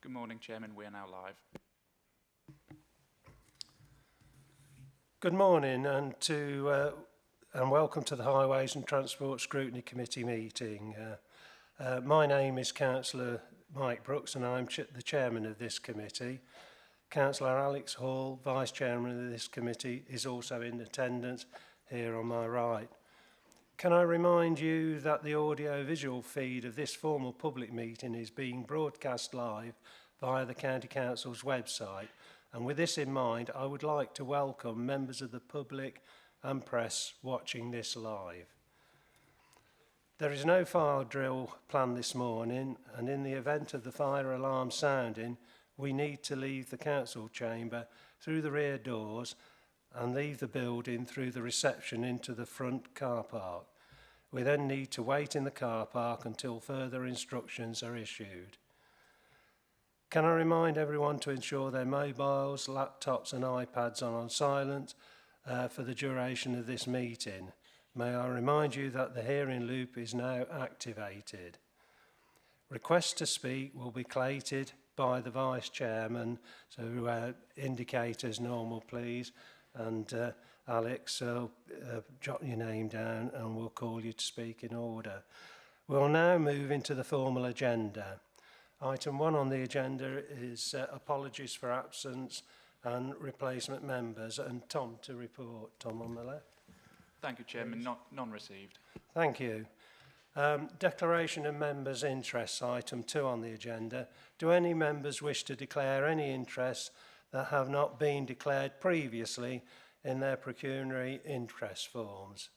Good morning, Chairman. We are now live. Good morning and welcome to the Highways and Transport Scrutiny Committee meeting. My name is Councillor Mike Brooks and I'm the Chairman of this committee. Councillor Alex Hall, Vice Chairman of this committee, is also in attendance here on my right. Can I remind you that the audio-visual feed of this formal public meeting is being broadcast live via the County Council's website, and with this in mind, I would like to welcome members of the public and press watching this live. There is no fire drill planned this morning, and in the event of the fire alarm sounding, we need to leave the council chamber through the rear doors and leave the building through the reception into the front car park. We then need to wait in the car park until further instructions are issued. Can I remind everyone to ensure their mobiles, laptops and iPads are on silent for the duration of this meeting? May I remind you that the hearing loop is now activated. Requests to speak will be collated by the Vice Chairman, so indicate as normal please, and Alex, jot your name down and we'll call you to speak in order. We'll now move into the formal agenda. Item 1 on the agenda is apologies for absence and replacement members, and Tom to report. Tom on the left. Thank you, Chairman. None received. Thank you. Declaration of members' interests, item 2 on the agenda. Do any members wish to declare any interests that have not been declared previously in their pecuniary interest forms?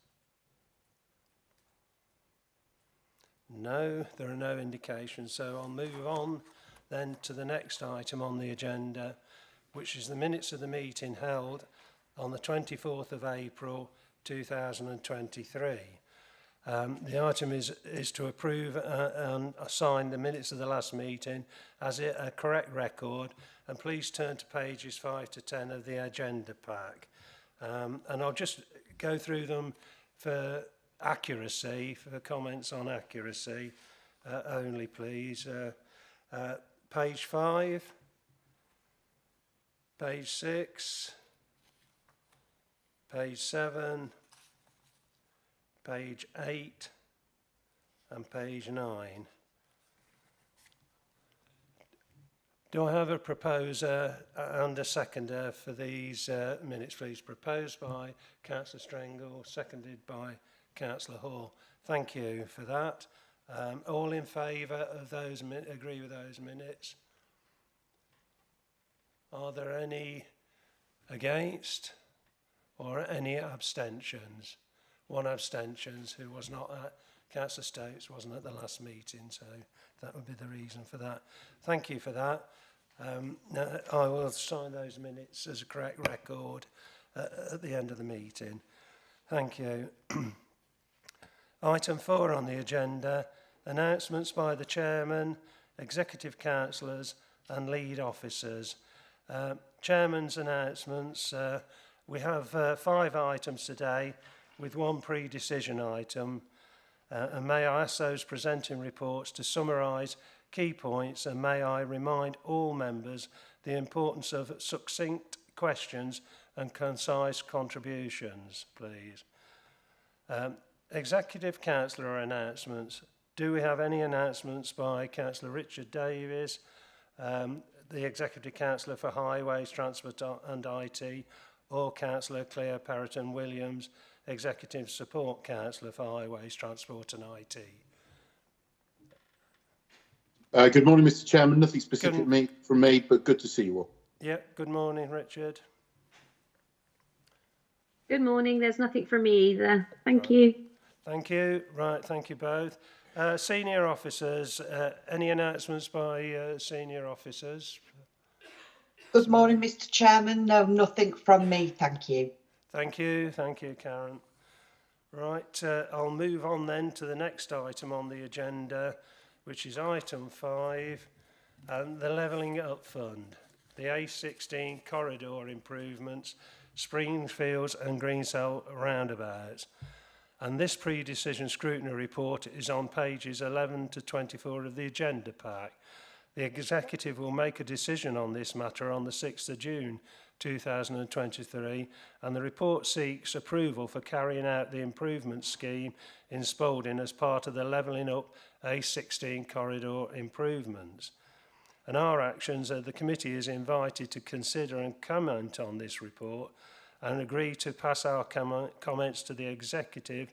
No, there are no indications, so I'll move on then to the next item on the agenda, which is the minutes of the meeting held on the 24th of April 2023. The item is to approve and assign the minutes of the last meeting as a correct record, and please turn to pages 5 to 10 of the agenda pack. And I'll just go through them for accuracy, for comments on accuracy only, please. Page 5, page 6, page 7, page 8 and page 9. Do I have a proposer and a seconder for these minutes, please? Proposed by Councillor Strengle, seconded by Councillor Hall. Thank you for that. All in favour of those, agree with those minutes? Are there any against or any abstentions? One abstention who was not at, Councillor Stokes wasn't at the last meeting, so that would be the reason for that. Thank you for that. Now I will sign those minutes as a correct record at the end of the meeting. Thank you. Item 4 on the agenda, announcements by the Chairman, Executive Councillors and Lead Officers. Chairman's announcements, we have 5 items today with 1 pre-decision item, and may I ask those presenting reports to summarise key points, and may I remind all members the importance of succinct questions and concise contributions, please. Executive Councillor announcements. Do we have any announcements by Councillor Richard Davies, the Executive Councillor for Highways, Transport and IT, or Councillor Claire Perrotton-Williams, Executive Support Councillor for Highways, Transport and IT? Good morning, Mr. Chairman. Nothing specific from me, but good to see you all. Yeah, good morning, Richard. Good morning. There's nothing from me either. Thank you. Thank you. Right, thank you both. Senior officers, any announcements by senior officers? Good morning, Mr. Chairman. No, nothing from me. Thank you. Thank you, Karen. Right, I'll move on then to the next item on the agenda, which is item 5, and the Levelling Up Fund, the A16 corridor improvements, Springfields and Greensell roundabouts. And this pre-decision scrutiny report is on pages 11 to 24 of the agenda pack. The Executive will make a decision on this matter on the 6th of June 2023, and the report seeks approval for carrying out the improvement scheme in Spalding as part of the Levelling Up A16 corridor improvements. And our actions, the committee is invited to consider and comment on this report and agree to pass our comments to the Executive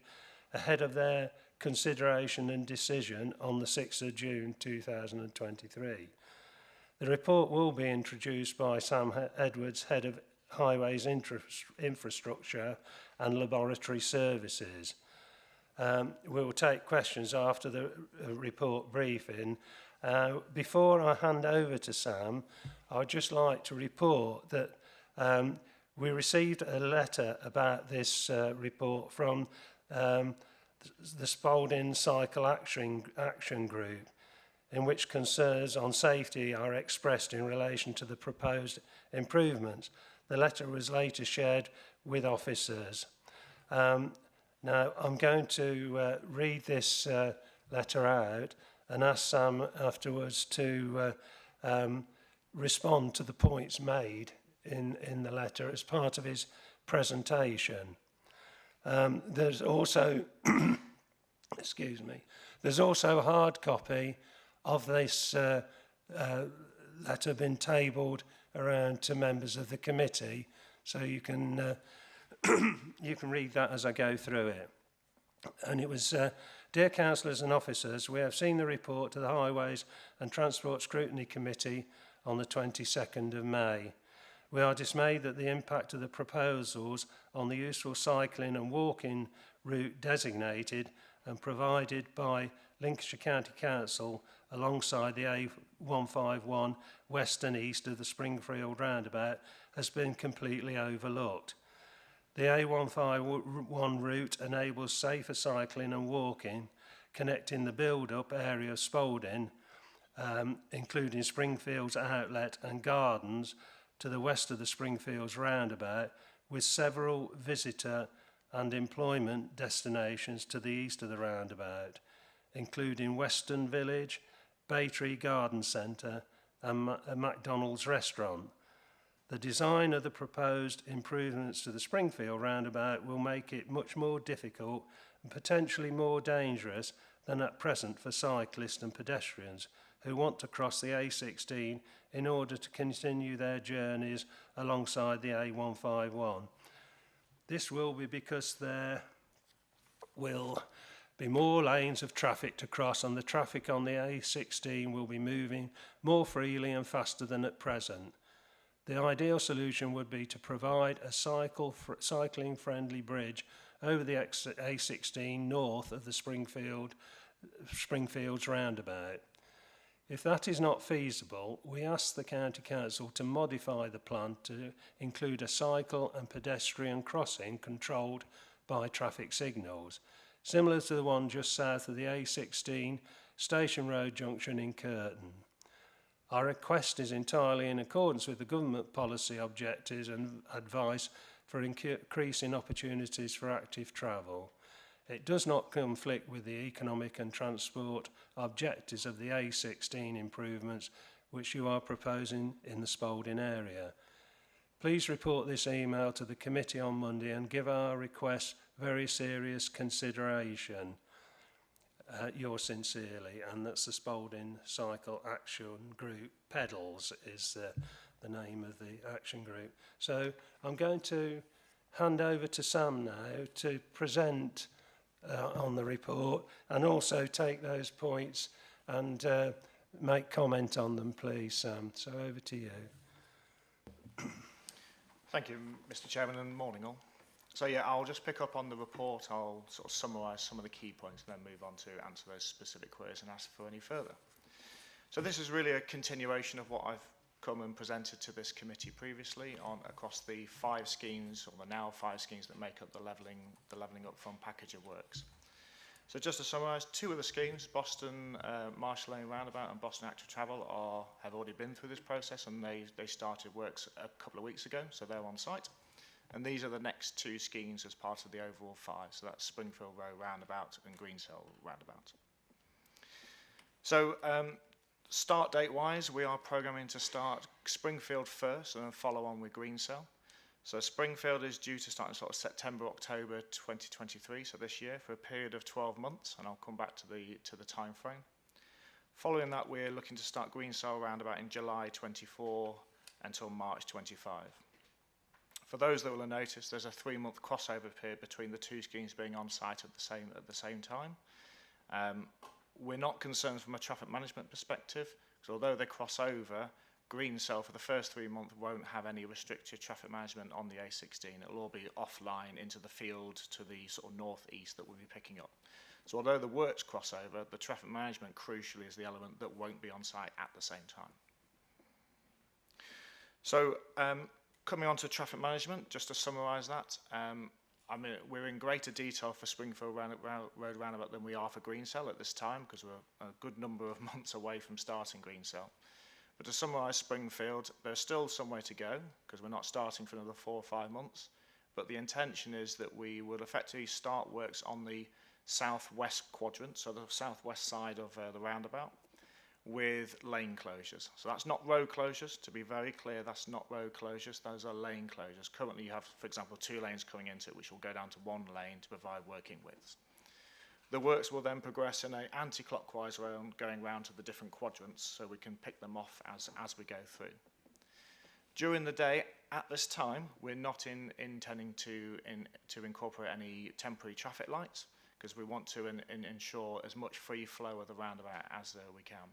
ahead of their consideration and decision on the 6th of June 2023. The report will be introduced by Sam Edwards, Head of Highways Infrastructure and Laboratory Services. We will take questions after the report briefing. Before I hand over to Sam, I'd just like to report that we received a letter about this report from the Spalding Cycle Action Group, in which concerns on safety are expressed in relation to the proposed improvements. The letter was later shared with officers. Now, I'm going to read this letter out and ask Sam afterwards to respond to the points made in the letter as part of his presentation. There's also, excuse me, there's also a hard copy of this letter been tabled around to members of the committee, so you can you can read that as I go through it. And it was, dear councillors and officers, we have seen the report to the Highways and Transport Scrutiny Committee on the 22nd of May. We are dismayed that the impact of the proposals on the useful cycling and walking route designated and provided by Lincolnshire County Council alongside the A151 west and east of the Springfield roundabout has been completely overlooked. The A151 route enables safer cycling and walking, connecting the build-up area of Spalding, including Springfield's outlet and gardens, to the west of the Springfields roundabout, with several visitor and employment destinations to the east of the roundabout, including Western Village, Baytree Garden Centre and a McDonald's restaurant. The design of the proposed improvements to the Springfield roundabout will make it much more difficult and potentially more dangerous than at present for cyclists and pedestrians who want to cross the A16 in order to continue their journeys alongside the A151. This will be because there will be more lanes of traffic to cross, and the traffic on the A16 will be moving more freely and faster than at present. The ideal solution would be to provide a cycling-friendly bridge over the A16 north of the Springfields roundabout. If that is not feasible, we ask the County Council to modify the plan to include a cycle and pedestrian crossing controlled by traffic signals, similar to the one just south of the A16 Station Road junction in Curtin. Our request is entirely in accordance with the government policy objectives and advice for increasing opportunities for active travel. It does not conflict with the economic and transport objectives of the A16 improvements which you are proposing in the Spalding area. Please report this email to the committee on Monday and give our request very serious consideration. Yours sincerely, and that's the Spalding Cycle Action Group. Pedals is the name of the action group. So I'm going to hand over to Sam now to present on the report and also take those points and make comment on them, please, Sam. So over to you. Thank you, Mr. Chairman, and morning all. So yeah, I'll just pick up on the report. I'll sort of summarise some of the key points and then move on to answer those specific queries and ask for any further. So this is really a continuation of what I've come and presented to this committee previously on across the 5 schemes, or the now 5 schemes that make up the levelling up fund package of works. So just to summarise, 2 of the schemes, Boston Marshall Lane Roundabout and Boston Active Travel, have already been through this process, and they started works a couple of weeks ago, so they're on site. And these are the next 2 schemes as part of the overall 5. So that's Springfield Road Roundabout and Greensell Roundabout. So Start date wise, we are programming to start Springfield first and then follow on with Greensell. So Springfield is due to start in sort of September, October 2023, so this year, for a period of 12 months, and I'll come back to the time frame. Following that, we're looking to start Greensell around about in July 24 until March 25. For those that will have noticed, there's a 3-month crossover period between the two schemes being on site at the same time. We're not concerned from a traffic management perspective, because although they cross over, Greensell for the first 3 months won't have any restricted traffic management on the A16. It'll all be offline into the field to the sort of northeast that we'll be picking up. So although the works cross over, the traffic management crucially is the element that won't be on site at the same time. So coming on to traffic management, just to summarise that, I mean, we're in greater detail for Springfield Road Roundabout than we are for Greensell at this time, because we're a good number of months away from starting Greensell. But to summarise Springfield, there's still some way to go, because we're not starting for another 4 or 5 months. But the intention is that we will effectively start works on the southwest quadrant, so the southwest side of the roundabout, with lane closures. So that's not road closures, to be very clear, that's not road closures, those are lane closures. Currently you have, for example, 2 lanes coming into it, which will go down to 1 lane to provide working widths. The works will then progress in an anti-clockwise round, going round to the different quadrants, so we can pick them off as we go through. During the day, at this time, we're not intending to incorporate any temporary traffic lights, because we want to ensure as much free flow of the roundabout as we can.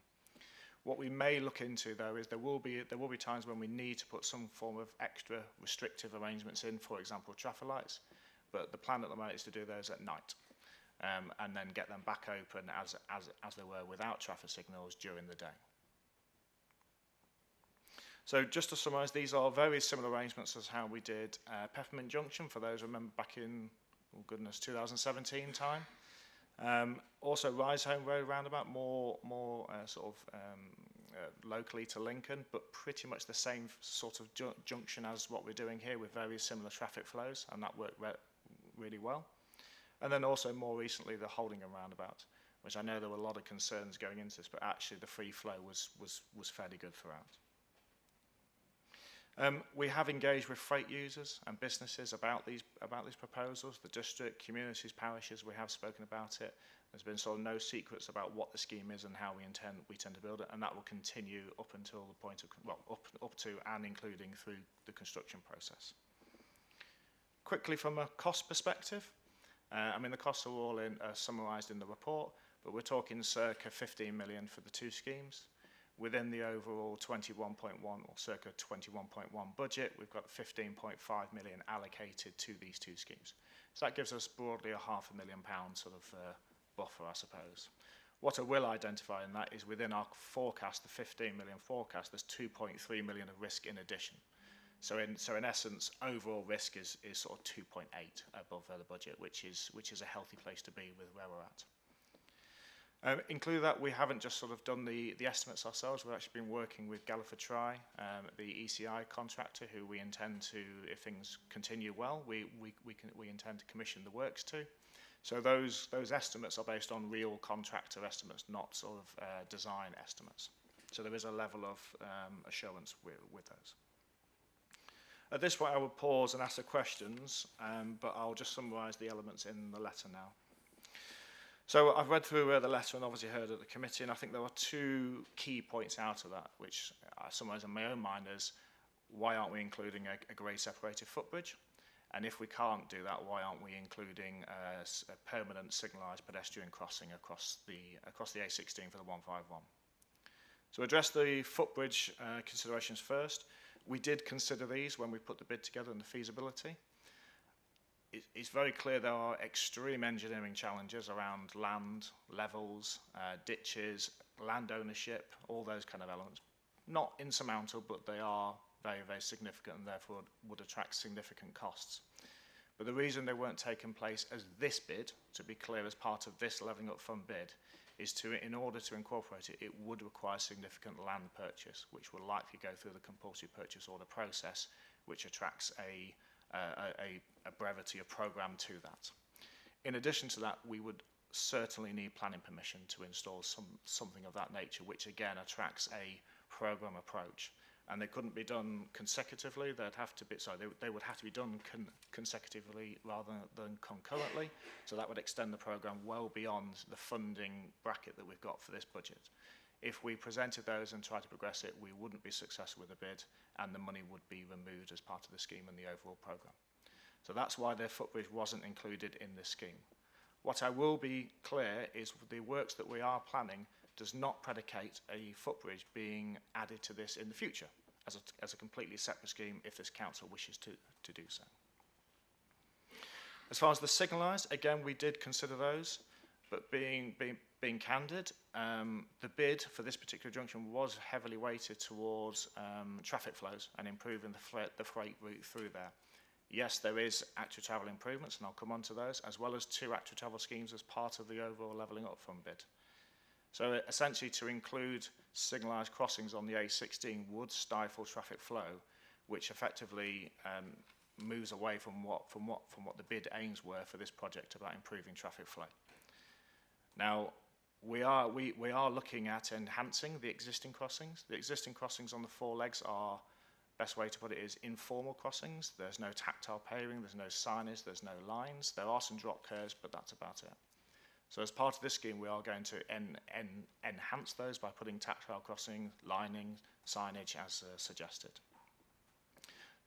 What we may look into, though, is there will be times when we need to put some form of extra restrictive arrangements in, for example, traffic lights, but the plan at the moment is to do those at night, and then get them back open as they were without traffic signals during the day. So just to summarise, these are very similar arrangements as how we did Peppermint Junction, for those who remember back in, oh goodness, 2017 time. Also Rise Home Road Roundabout, more locally to Lincoln, but pretty much the same sort of junction as what we're doing here, with very similar traffic flows, and that worked really well. And then also more recently the Holdingham Roundabout, which I know there were a lot of concerns going into this, but actually the free flow was fairly good throughout. We have engaged with freight users and businesses about these proposals. The district, communities, parishes, we have spoken about it. There's been sort of no secrets about what the scheme is and how we intend to build it, and that will continue up until the point of, well, up to and including through the construction process. Quickly from a cost perspective, I mean the costs are all summarised in the report, but we're talking circa 15 million for the 2 schemes. Within the overall 21.1 or circa 21.1 budget, we've got 15.5 million allocated to these 2 schemes. So that gives us broadly a £500,000 sort of buffer, I suppose. What I will identify in that is within our forecast, the 15 million forecast, there's 2.3 million of risk in addition. So in essence, overall risk is sort of 2.8 above the budget, which is a healthy place to be with where we're at. Include that, we haven't just sort of done the estimates ourselves. We've actually been working with Galliford Try, the ECI contractor, who we intend to, if things continue well, we intend to commission the works to. So those estimates are based on real contractor estimates, not sort of design estimates. So there is a level of assurance with those. At this point, I will pause and ask the questions, but I'll just summarise the elements in the letter now. So I've read through the letter and obviously heard at the committee, and I think there are 2 key points out of that, which I summarise in my own mind as, why aren't we including a grade separated footbridge? And if we can't do that, why aren't we including a permanent signalised pedestrian crossing across the A16 for the 151? So address the footbridge considerations first. We did consider these when we put the bid together and the feasibility. It's very clear there are extreme engineering challenges around land, levels, ditches, land ownership, all those kind of elements. Not insurmountable, but they are very, very significant and therefore would attract significant costs. But the reason they weren't taken place as this bid, to be clear, as part of this Levelling Up Fund bid, is in order to incorporate it, it would require significant land purchase, which will likely go through the compulsory purchase order process, which attracts a brevity of programme to that. In addition to that, we would certainly need planning permission to install something of that nature, which again attracts a programme approach. And they couldn't be done consecutively. They would have to be done consecutively rather than concurrently. So that would extend the programme well beyond the funding bracket that we've got for this budget. If we presented those and tried to progress it, we wouldn't be successful with the bid, and the money would be removed as part of the scheme and the overall programme. So that's why the footbridge wasn't included in this scheme. What I will be clear is the works that we are planning does not predicate a footbridge being added to this in the future as a completely separate scheme if this council wishes to do so. As far as the signalised, again, we did consider those, but being candid, the bid for this particular junction was heavily weighted towards traffic flows and improving the freight route through there. Yes, there is active travel improvements, and I'll come on to those, as well as 2 active travel schemes as part of the overall levelling up fund bid. So essentially, to include signalised crossings on the A16 would stifle traffic flow, which effectively moves away from what the bid aims were for this project about improving traffic flow. Now, we are looking at enhancing the existing crossings. The existing crossings on the 4 legs are, best way to put it is informal crossings. There's no tactile paving, there's no signage, there's no lines. There are some drop curves, but that's about it. So as part of this scheme, we are going to enhance those by putting tactile crossing, lining, signage as suggested.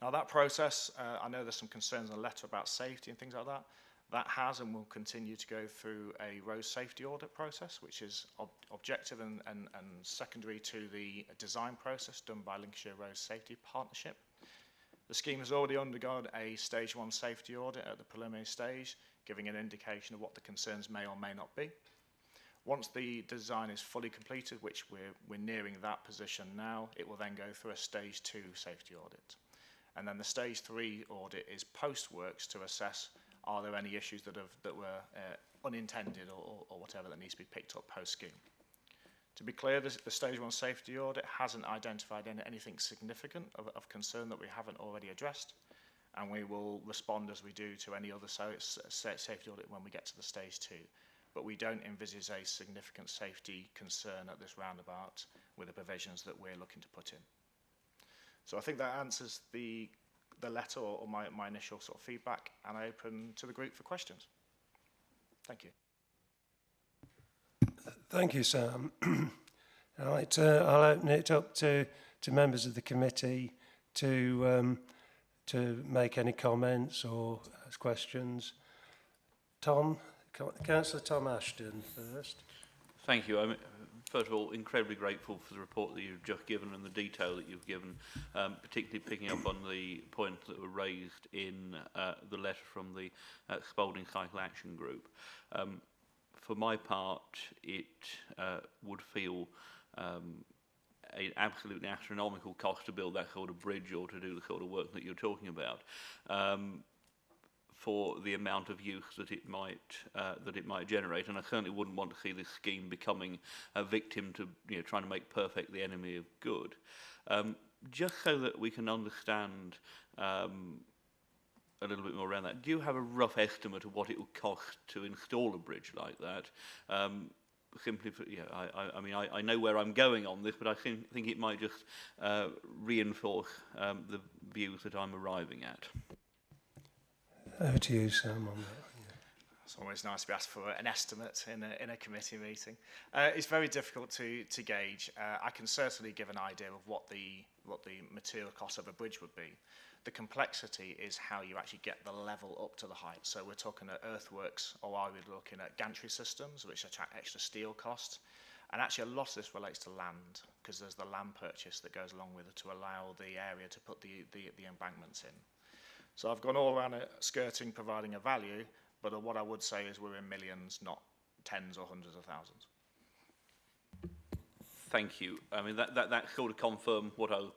Now that process, I know there's some concerns in the letter about safety and things like that. That has and will continue to go through a road safety audit process, which is objective and secondary to the design process done by Lincolnshire Road Safety Partnership. The scheme has already undergone a stage 1 safety audit at the preliminary stage, giving an indication of what the concerns may or may not be. Once the design is fully completed, which we're nearing that position now, it will then go through a stage 2 safety audit. And then the stage 3 audit is post-works to assess are there any issues that were unintended or whatever that needs to be picked up post-scheme. To be clear, the stage 1 safety audit hasn't identified anything significant of concern that we haven't already addressed, and we will respond as we do to any other safety audit when we get to the stage 2. But we don't envisage a significant safety concern at this roundabout with the provisions that we're looking to put in. So I think that answers the letter or my initial sort of feedback, and I open to the group for questions. Thank you. Thank you, Sam. Right, I'll open it up to members of the committee to make any comments or ask questions. Councillor Tom Ashton first. Thank you. I'm, first of all, incredibly grateful for the report that you've just given and the detail that you've given, particularly picking up on the points that were raised in the letter from the Spalding Cycle Action Group. For my part, it would feel an absolutely astronomical cost to build that sort of bridge or to do the sort of work that you're talking about, for the amount of use that it might generate. And I certainly wouldn't want to see this scheme becoming a victim to trying to make perfect the enemy of good. Just so that we can understand a little bit more around that, do you have a rough estimate of what it would cost to install a bridge like that? Simply for, I mean, I know where I'm going on this, but I think it might just reinforce the views that I'm arriving at. Over to you, Sam, on that. It's always nice to be asked for an estimate in a committee meeting. It's very difficult to gauge. I can certainly give an idea of what the material cost of a bridge would be. The complexity is how you actually get the level up to the height. So we're talking at earthworks, or are we looking at gantry systems, which attract extra steel costs? And actually a lot of this relates to land, because there's the land purchase that goes along with it to allow the area to put the embankments in. So I've gone all around it, skirting, providing a value, but what I would say is we're in millions, not tens or hundreds of thousands. Thank you. I mean, that sort of confirmed what I was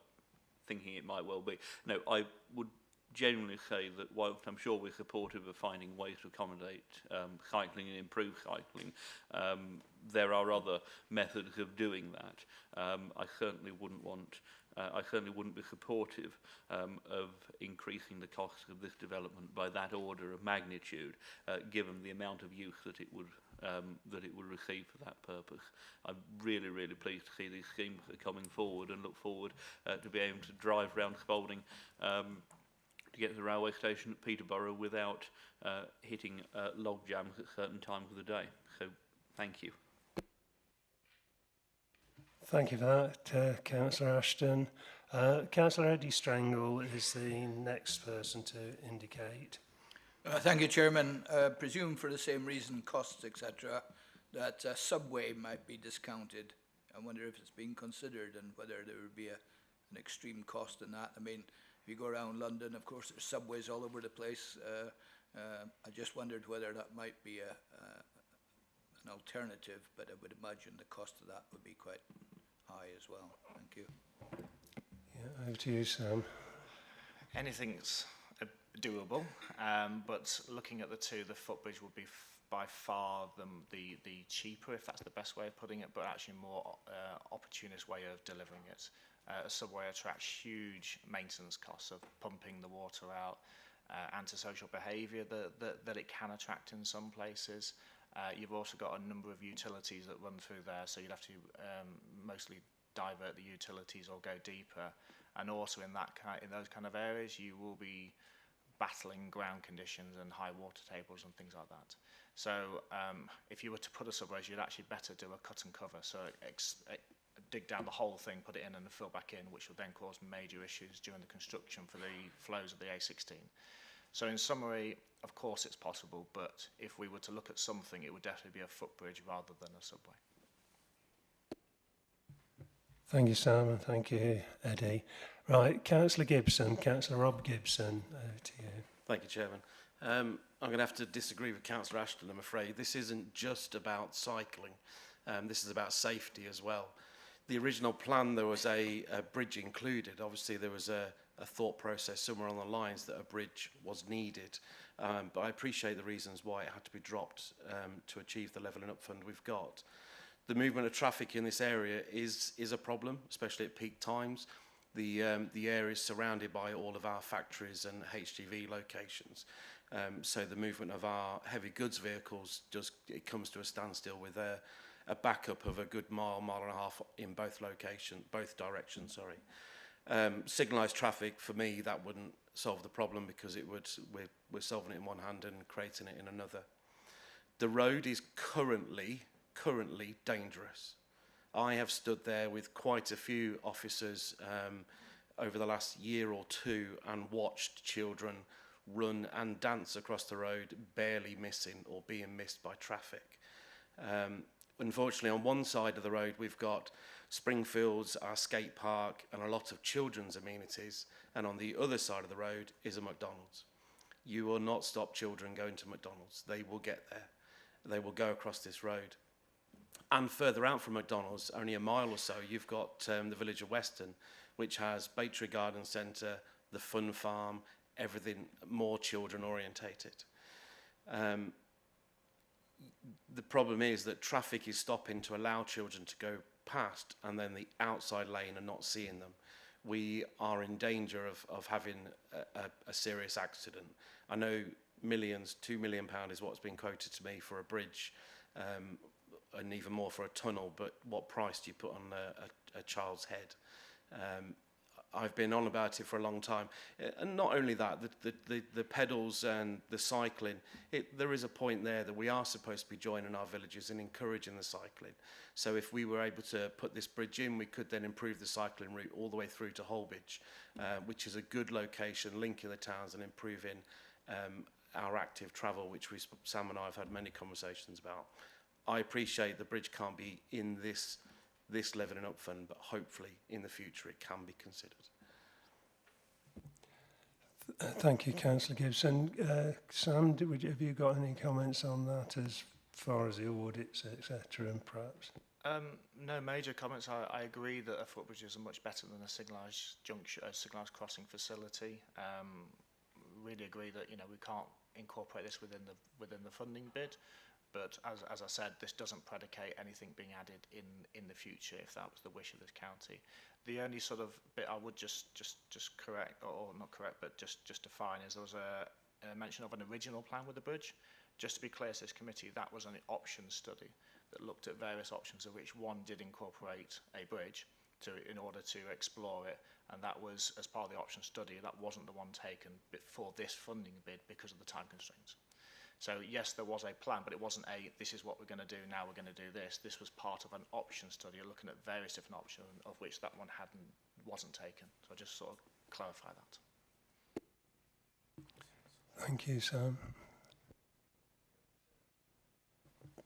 thinking it might well be. No, I would genuinely say that whilst I'm sure we're supportive of finding ways to accommodate cycling and improve cycling, there are other methods of doing that. I certainly wouldn't be supportive of increasing the cost of this development by that order of magnitude, given the amount of use that it would that it will receive for that purpose. I'm really, really pleased to see these schemes are coming forward, and look forward to be able to drive around Spalding to get to the railway station at Peterborough without hitting log jams at certain times of the day. So thank you. Thank you for that, Councillor Ashton. Councillor Eddie Strangle is the next person to indicate. Thank you, Chairman. Presume for the same reason, costs, etc., that subway might be discounted. I wonder if it's been considered and whether there would be an extreme cost in that. I mean, if you go around London, of course, there's subways all over the place. I just wondered whether that might be an alternative, but I would imagine the cost of that would be quite high as well. Thank you. Yeah, over to you, Sam. Anything's doable, but looking at the two, the footbridge would be by far the cheaper, if that's the best way of putting it, but actually more opportunist way of delivering it. A subway attracts huge maintenance costs of pumping the water out, antisocial behaviour that it can attract in some places. You've also got a number of utilities that run through there, so you'd have to mostly divert the utilities or go deeper. And also in those kind of areas, you will be battling ground conditions and high water tables and things like that. So if you were to put a subway, you'd actually better do a cut and cover. So dig down the whole thing, put it in and fill back in, which would then cause major issues during the construction for the flows of the A16. So in summary, of course it's possible, but if we were to look at something, it would definitely be a footbridge rather than a subway. Thank you, Sam, and thank you, Eddie. Right, Councillor Gibson, Councillor Rob Gibson, over to you. Thank you, Chairman. I'm going to have to disagree with Councillor Ashton, I'm afraid. This isn't just about cycling. This is about safety as well. The original plan, there was a bridge included. Obviously, there was a thought process somewhere on the lines that a bridge was needed. But I appreciate the reasons why it had to be dropped to achieve the levelling up fund we've got. The movement of traffic in this area is a problem, especially at peak times. The area is surrounded by all of our factories and HGV locations. So the movement of our heavy goods vehicles it comes to a standstill with a backup of a good mile and a half in both directions. Signalised traffic, for me, that wouldn't solve the problem because we're solving it in one hand and creating it in another. The road is currently dangerous. I have stood there with quite a few officers over the last year or two and watched children run and dance across the road, barely missing or being missed by traffic. Unfortunately, on one side of the road, we've got Springfields, our skate park, and a lot of children's amenities. And on the other side of the road is a McDonald's. You will not stop children going to McDonald's. They will get there. They will go across this road. And further out from McDonald's, only a mile or so, you've got the village of Weston, which has Battery Garden Centre, the Fun Farm, everything more children orientated. The problem is that traffic is stopping to allow children to go past, and then the outside lane are not seeing them. We are in danger of having a serious accident. I know millions, £2 million is what's been quoted to me for a bridge, and even more for a tunnel, but what price do you put on a child's head? I've been on about it for a long time. And not only that, the pedals and the cycling, there is a point there that we are supposed to be joining our villages and encouraging the cycling. So if we were able to put this bridge in, we could then improve the cycling route all the way through to Holbridge, which is a good location, linking the towns and improving our active travel, which Sam and I have had many conversations about. I appreciate the bridge can't be in this levelling up fund, but hopefully in the future it can be considered. Thank you, Councillor Gibson. Sam, have you got any comments on that as far as the audits, etc., and perhaps? No major comments. I agree that a footbridge is much better than a signalised crossing facility. Really agree that we can't incorporate this within the funding bid. But as I said, this doesn't predicate anything being added in the future if that was the wish of this county. The only sort of bit I would just correct, or not correct, but just define is there was a mention of an original plan with the bridge. Just to be clear to this committee, that was an option study that looked at various options, of which one did incorporate a bridge in order to explore it, and that was, as part of the option study, that wasn't the one taken for this funding bid because of the time constraints. So yes, there was a plan, but it wasn't this is what we're going to do, now we're going to do this. This was part of an option study looking at various different options, of which that one wasn't taken. So I just sort of clarify that. Thank you, Sam.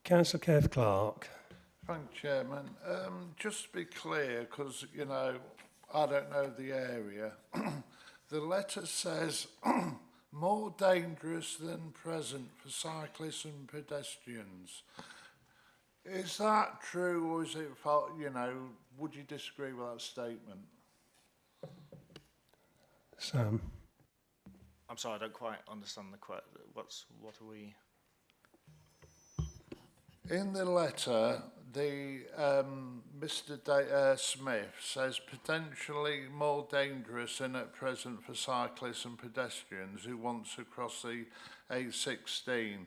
Councillor Kev Clark. Thank you, Chairman. Just to be clear, because, you know, I don't know the area, the letter says more dangerous than present for cyclists and pedestrians. Is that true, or is it, you know, would you disagree with that statement? Sam. I'm sorry, I don't quite understand the question. What are we... In the letter, the Mr. Smith says potentially more dangerous than at present for cyclists and pedestrians who want to cross the A16.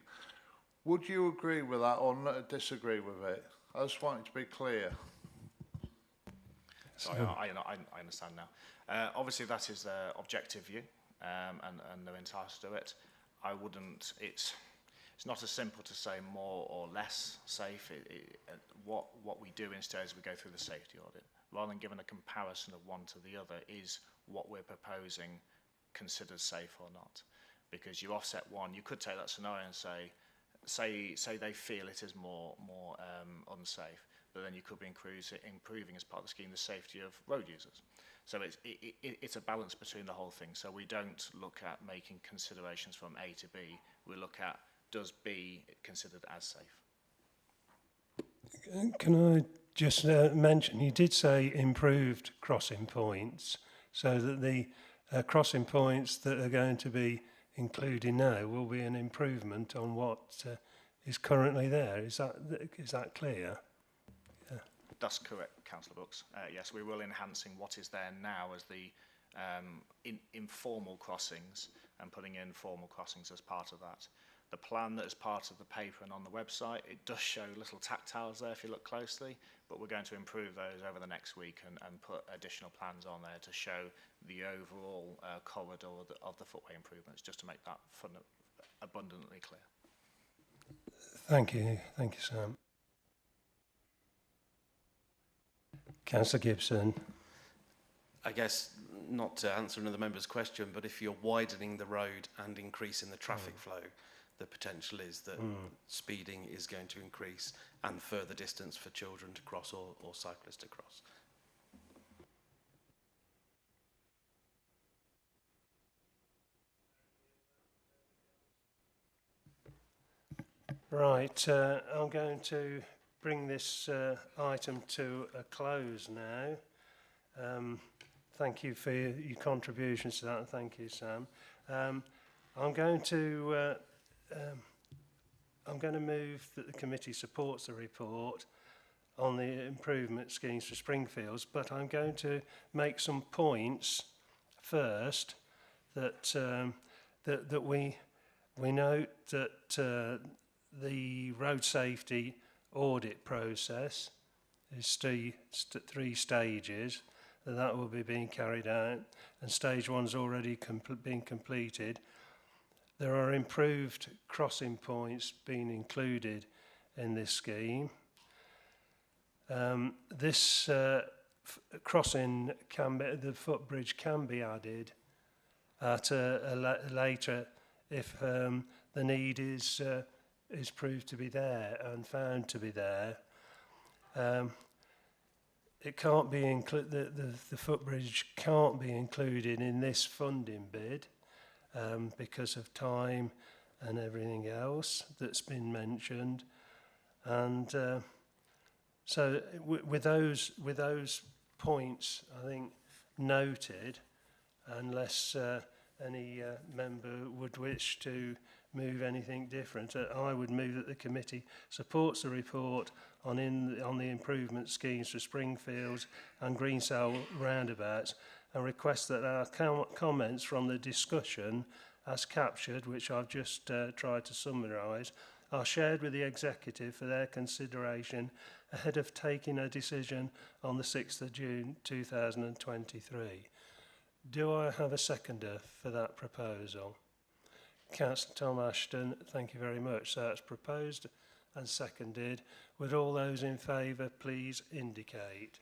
Would you agree with that or not disagree with it? I just want it to be clear. Sorry, I understand now. Obviously, that is their objective view, and they're entitled to it. I wouldn't. It's not as simple to say more or less safe. What we do instead is we go through the safety audit. Rather than giving a comparison of one to the other, is what we're proposing considered safe or not? Because you offset one, you could take that scenario and say they feel it is more unsafe, but then you could be improving as part of the scheme the safety of road users. So it's a balance between the whole thing. So we don't look at making considerations from A to B. We look at, does B considered as safe? Can I just mention, you did say improved crossing points, so that the crossing points that are going to be included now will be an improvement on what is currently there. Is that clear? Yeah. That's correct, Councillor Brooks. Yes, we will enhancing what is there now as the informal crossings and putting in formal crossings as part of that. The plan that is part of the paper and on the website, it does show little tactiles there if you look closely, but we're going to improve those over the next week and put additional plans on there to show the overall corridor of the footway improvements, just to make that abundantly clear. Thank you, Sam. Councillor Gibson. I guess, not to answer another member's question, but if you're widening the road and increasing the traffic flow, the potential is that speeding is going to increase and further distance for children to cross or cyclists to cross. Right, I'm going to bring this item to a close now. Thank you for your contributions to that, and thank you, Sam. I'm going to move that the committee supports the report on the improvement schemes for Springfields, but I'm going to make some points first that that we note that the road safety audit process is three stages. That will be being carried out, and stage one's already been completed. There are improved crossing points being included in this scheme. This crossing the footbridge can be added at a later if the need is proved to be there and found to be there. It can't be the footbridge can't be included in this funding bid because of time and everything else that's been mentioned, and so with those points, I think, noted, unless any member would wish to move anything different, I would move that the committee supports the report on the improvement schemes for Springfields and Greensale roundabouts, and request that our comments from the discussion as captured, which I've just tried to summarise, are shared with the Executive for their consideration ahead of taking a decision on the 6th of June 2023. Do I have a seconder for that proposal? Councillor Tom Ashton, thank you very much. So that's proposed and seconded. Would all those in favour please indicate?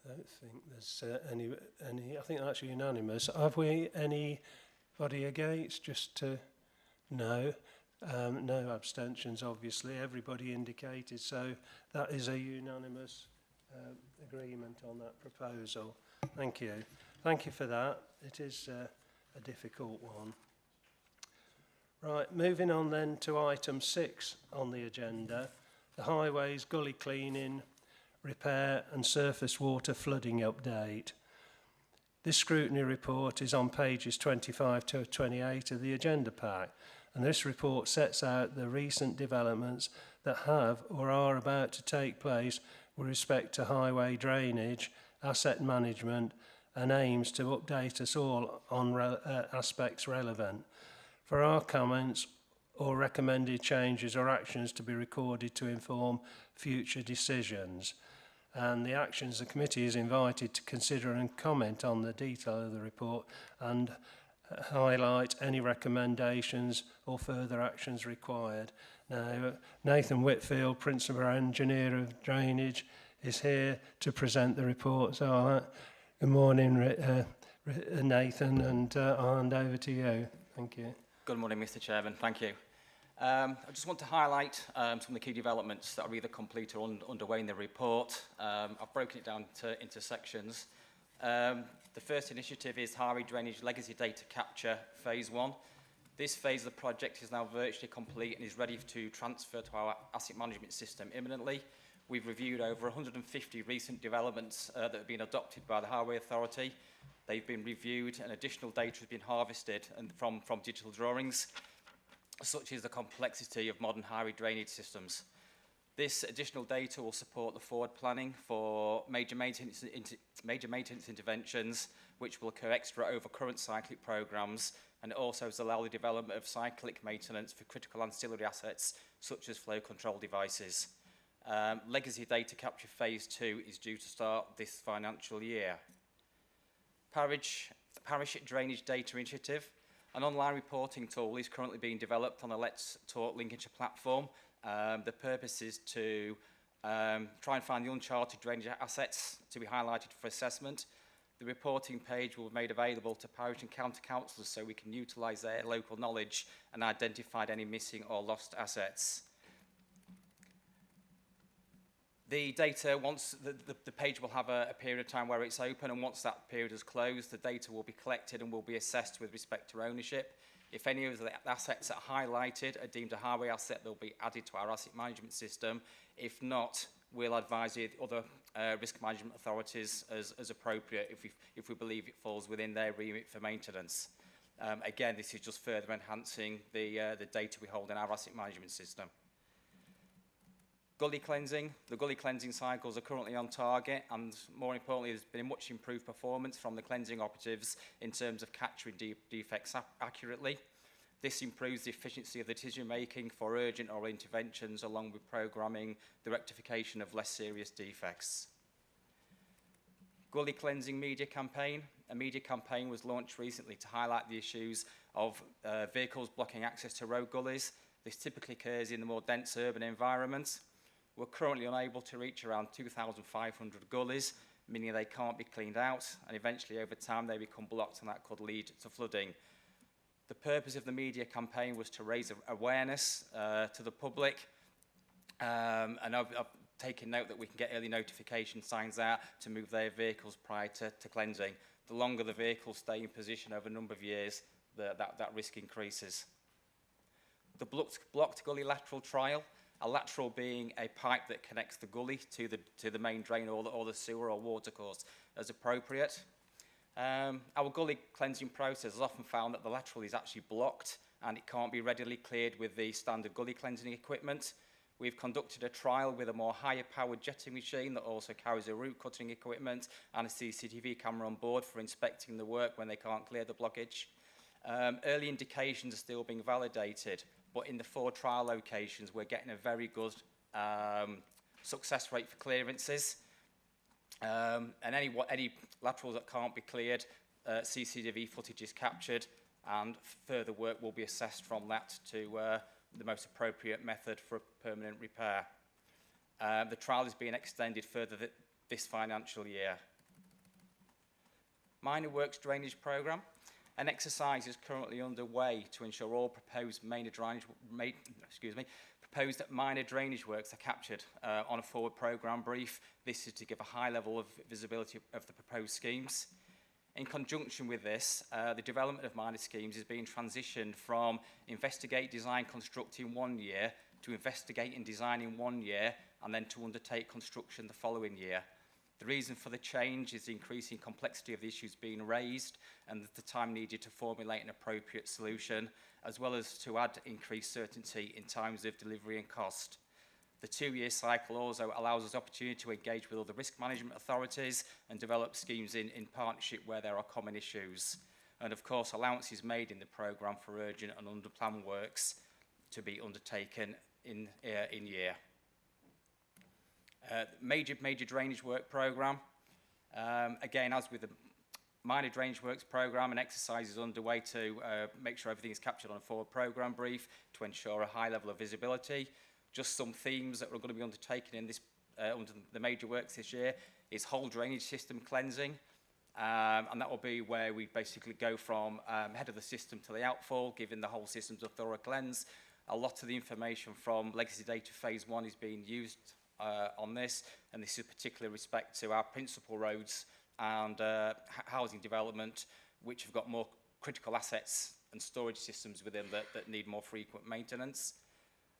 I don't think there's any. I think that's unanimous. Have we anybody against? Just to no. No abstentions, obviously. Everybody indicated. So that is a unanimous agreement on that proposal. Thank you. Thank you for that. It is a difficult one. Right, moving on then to item 6 on the agenda, the highways, gully cleaning, repair and surface water flooding update. This scrutiny report is on pages 25 to 28 of the agenda pack, and this report sets out the recent developments that have or are about to take place with respect to highway drainage, asset management, and aims to update us all on aspects relevant. For our comments or recommended changes or actions to be recorded to inform future decisions. And the actions the committee is invited to consider and comment on the detail of the report and highlight any recommendations or further actions required. Now, Nathan Whitfield, Principal Engineer of Drainage, is here to present the report. So good morning, Nathan, and I'll hand over to you. Thank you. Good morning, Mr. Chairman. Thank you. I just want to highlight some of the key developments that are either complete or underway in the report. I've broken it down into sections. The first initiative is Highway Drainage Legacy Data Capture Phase 1. This phase of the project is now virtually complete and is ready to transfer to our asset management system imminently. We've reviewed over 150 recent developments that have been adopted by the Highway Authority. They've been reviewed and additional data has been harvested from digital drawings, such as the complexity of modern highway drainage systems. This additional data will support the forward planning for major maintenance interventions, which will occur extra over current cyclic programmes, and it also has allowed the development of cyclic maintenance for critical ancillary assets, such as flow control devices. Legacy Data Capture Phase 2 is due to start this financial year. Parish Drainage Data Initiative. An online reporting tool is currently being developed on the Let's Talk Lincolnshire platform. The purpose is to try and find the uncharted drainage assets to be highlighted for assessment. The reporting page will be made available to parish and county councillors so we can utilise their local knowledge and identify any missing or lost assets. The data, once the page will have a period of time where it's open, and once that period is closed, the data will be collected and will be assessed with respect to ownership. If any of the assets that are highlighted are deemed a highway asset, they'll be added to our asset management system. If not, we'll advise the other risk management authorities as appropriate if we believe it falls within their remit for maintenance. Again, this is just further enhancing the data we hold in our asset management system. Gully cleansing. The gully cleansing cycles are currently on target, and more importantly, there's been a much improved performance from the cleansing operatives in terms of capturing defects accurately. This improves the efficiency of the decision making for urgent or interventions, along with programming the rectification of less serious defects. Gully cleansing media campaign. A media campaign was launched recently to highlight the issues of vehicles blocking access to road gullies. This typically occurs in the more dense urban environments. We're currently unable to reach around 2,500 gullies, meaning they can't be cleaned out, and eventually over time they become blocked, and that could lead to flooding. The purpose of the media campaign was to raise awareness to the public, and I've taken note that we can get early notification signs out to move their vehicles prior to cleansing. The longer the vehicles stay in position over a number of years, that risk increases. The blocked gully lateral trial. A lateral being a pipe that connects the gully to the main drain or the sewer or water course as appropriate. Our gully cleansing process has often found that the lateral is actually blocked and it can't be readily cleared with the standard gully cleansing equipment. We've conducted a trial with a more higher powered jetting machine that also carries a root cutting equipment and a CCTV camera on board for inspecting the work when they can't clear the blockage. Early indications are still being validated, but in the 4 trial locations, we're getting a very good success rate for clearances. And any laterals that can't be cleared, CCTV footage is captured, and further work will be assessed from that to the most appropriate method for a permanent repair. The trial is being extended further this financial year. Minor Works Drainage Programme. An exercise is currently underway to ensure all proposed minor drainage works are captured on a forward programme brief. This is to give a high level of visibility of the proposed schemes. In conjunction with this, the development of minor schemes is being transitioned from investigate, design, construct in 1 year to investigate and design in 1 year, and then to undertake construction the following year. The reason for the change is the increasing complexity of the issues being raised and the time needed to formulate an appropriate solution, as well as to add increased certainty in times of delivery and cost. The 2-year cycle also allows us opportunity to engage with other risk management authorities and develop schemes in partnership where there are common issues. And of course, allowance is made in the programme for urgent and under-plan works to be undertaken in year. Major drainage work programme. Again, as with the minor drainage works programme, an exercise is underway to make sure everything is captured on a forward programme brief to ensure a high level of visibility. Just some themes that are going to be undertaken in this under the major works this year is whole drainage system cleansing, and that will be where we basically go from head of the system to the outfall, giving the whole systems a thorough cleanse. A lot of the information from legacy data phase 1 is being used on this, and this is particularly respect to our principal roads and housing development, which have got more critical assets and storage systems within that need more frequent maintenance.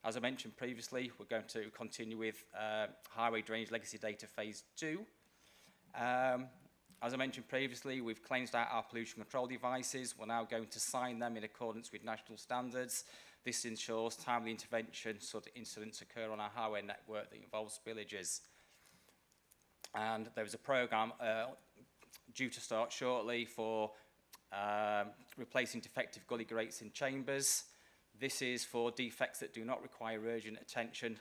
As I mentioned previously, we're going to continue with highway drainage legacy data phase 2. As I mentioned previously, we've cleansed out our pollution control devices. We're now going to sign them in accordance with national standards. This ensures timely intervention so that incidents occur on our highway network that involves spillages. And there is a programme due to start shortly for replacing defective gully grates in chambers. This is for defects that do not require urgent attention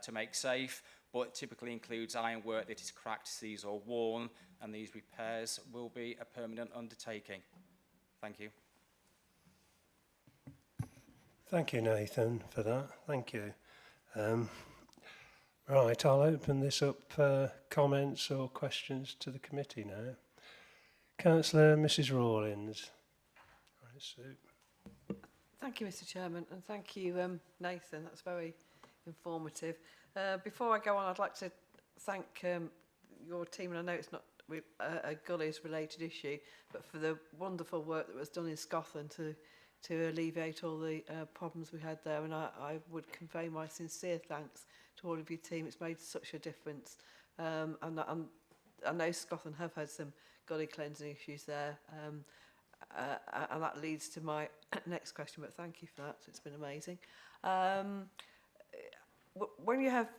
to make safe, but typically includes ironwork that is cracked, seized or worn, and these repairs will be a permanent undertaking. Thank you. Thank you, Nathan, for that. Thank you. Right, I'll open this up for comments or questions to the committee now. Councillor Mrs Rawlins. Right, Sue. Thank you, Mr Chairman, and thank you, Nathan. That's very informative. Before I go on, I'd like to thank your team, and I know it's not a gullies-related issue, but for the wonderful work that was done in Scotland to alleviate all the problems we had there, and I would convey my sincere thanks to all of your team. It's made such a difference, and I know Scotland have had some gully cleansing issues there, and that leads to my next question, but thank you for that. It's been amazing. When you have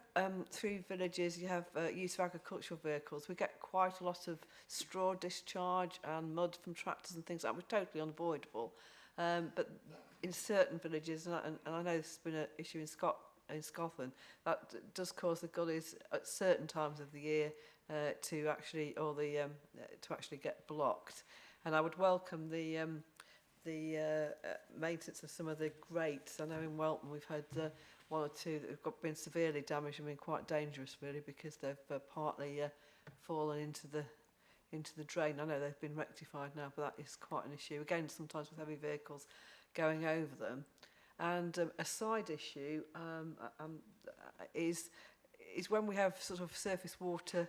through villages, you have use of agricultural vehicles, we get quite a lot of straw discharge and mud from tractors and things that were totally unavoidable. But in certain villages, and I know this has been an issue in Scotland, that does cause the gullies at certain times of the year to actually get blocked. And I would welcome the maintenance of some of the grates. I know in Welton we've had one or two that have been severely damaged and been quite dangerous, really, because they've partly fallen into the drain. I know they've been rectified now, but that is quite an issue. Again, sometimes with heavy vehicles going over them. And a side issue is when we have sort of surface water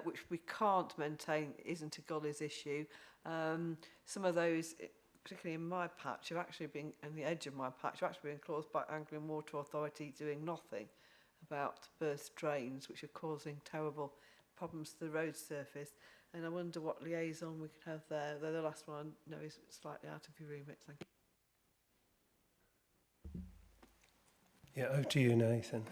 which we can't maintain, isn't a gullies issue. Some of those, particularly in my patch, have actually been, and the edge of my patch, have actually been caused by Anglian Water Authority doing nothing about burst drains, which are causing terrible problems to the road surface. And I wonder what liaison we could have there. Though the last one I know is slightly out of your remit. Thank you. Yeah, over to you, Nathan.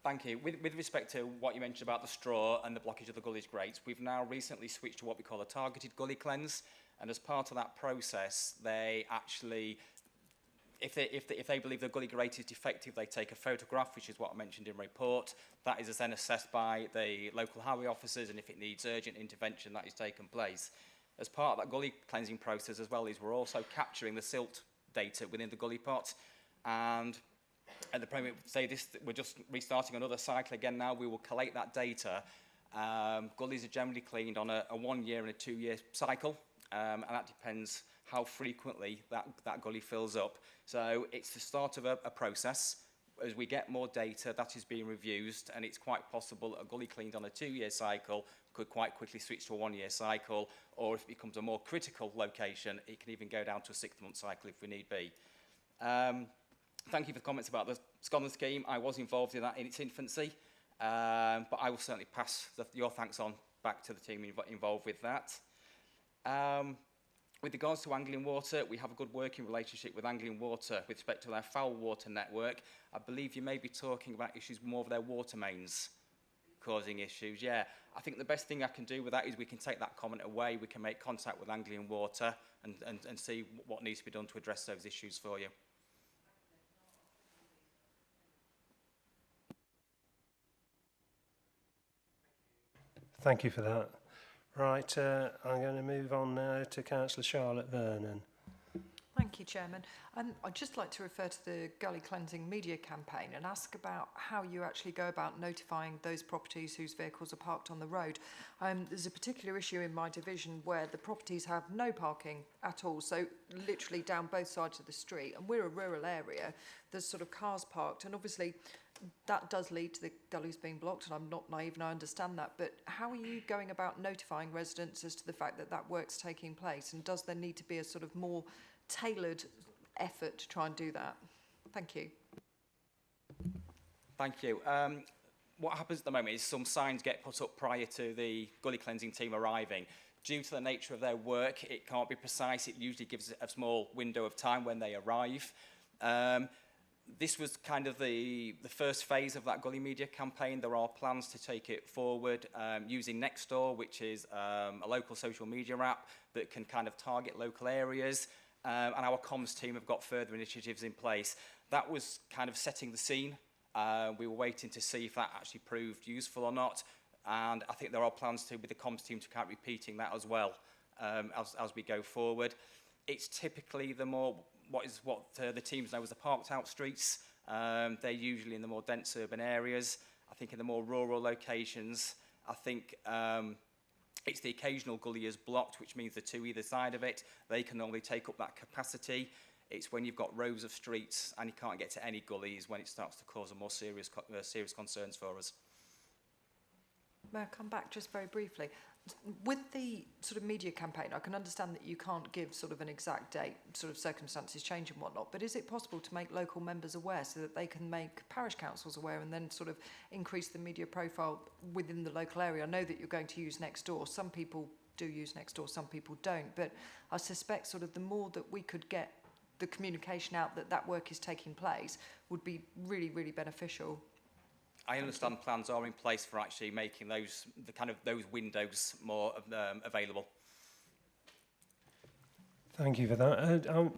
Thank you. With respect to what you mentioned about the straw and the blockage of the gullies grates, we've now recently switched to what we call a targeted gully cleanse. And as part of that process, they actually, if they believe the gully grate is defective, they take a photograph, which is what I mentioned in the report. That is then assessed by the local highway officers, and if it needs urgent intervention, that is taken place. As part of that gully cleansing process as well, is we're also capturing the silt data within the gully pot. And at the point, say this, we're just restarting another cycle again now. We will collate that data. Gullies are generally cleaned on a 1 year and a 2 year cycle, and that depends how frequently that gully fills up. So it's the start of a process. As we get more data, that is being reviewed, and it's quite possible that a gully cleaned on a 2 year cycle could quite quickly switch to a 1 year cycle, or if it becomes a more critical location, it can even go down to a 6 month cycle if we need be. Thank you for the comments about the Scotland scheme. I was involved in that in its infancy, but I will certainly pass your thanks on back to the team involved with that. With regards to Anglian Water, we have a good working relationship with Anglian Water with respect to their foul water network. I believe you may be talking about issues more of their water mains causing issues. Yeah, I think the best thing I can do with that is we can take that comment away. We can make contact with Anglian Water and see what needs to be done to address those issues for you. Thank you for that. Right, I'm going to move on now to Councillor Charlotte Vernon. Thank you, Chairman. I'd just like to refer to the gully cleansing media campaign and ask about how you actually go about notifying those properties whose vehicles are parked on the road. There's a particular issue in my division where the properties have no parking at all, so literally down both sides of the street, and we're a rural area. There's sort of cars parked, and obviously that does lead to the gullies being blocked, and I'm not naive and I understand that, but how are you going about notifying residents as to the fact that that work's taking place, and does there need to be a sort of more tailored effort to try and do that? Thank you. Thank you. What happens at the moment is some signs get put up prior to the gully cleansing team arriving. Due to the nature of their work, it can't be precise. It usually gives a small window of time when they arrive. This was kind of the first phase of that gully media campaign. There are plans to take it forward using Nextdoor, which is a local social media app that can kind of target local areas. And our comms team have got further initiatives in place. That was kind of setting the scene. We were waiting to see if that actually proved useful or not. And I think there are plans to, with the comms team, to keep repeating that as well as we go forward. It's typically the more what the teams know as the parked out streets. They're usually in the more dense urban areas. I think in the more rural locations, I think it's the occasional gully is blocked, which means the two either side of it, they can only take up that capacity. It's when you've got rows of streets and you can't get to any gullies when it starts to cause a more serious concerns for us. May I come back just very briefly? With the sort of media campaign, I can understand that you can't give sort of an exact date, sort of circumstances change and whatnot, but is it possible to make local members aware so that they can make parish councils aware and then sort of increase the media profile within the local area? I know that you're going to use Nextdoor. Some people do use Nextdoor, some people don't, but I suspect sort of the more that we could get the communication out that that work is taking place would be really, really beneficial. I understand plans are in place for actually making those windows more available. Thank you for that.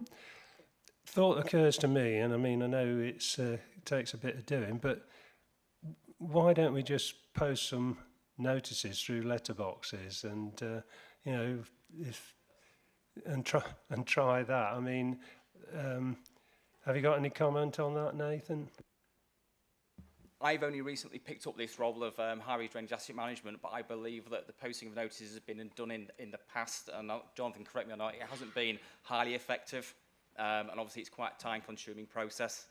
Thought occurs to me, and I mean, I know it takes a bit of doing, but why don't we just post some notices through letterboxes and you know, try that? I mean, have you got any comment on that, Nathan? I've only recently picked up this role of highway drainage asset management, but I believe that the posting of notices has been done in the past, and Jonathan, correct me or not, it hasn't been highly effective, and obviously it's quite a time-consuming process.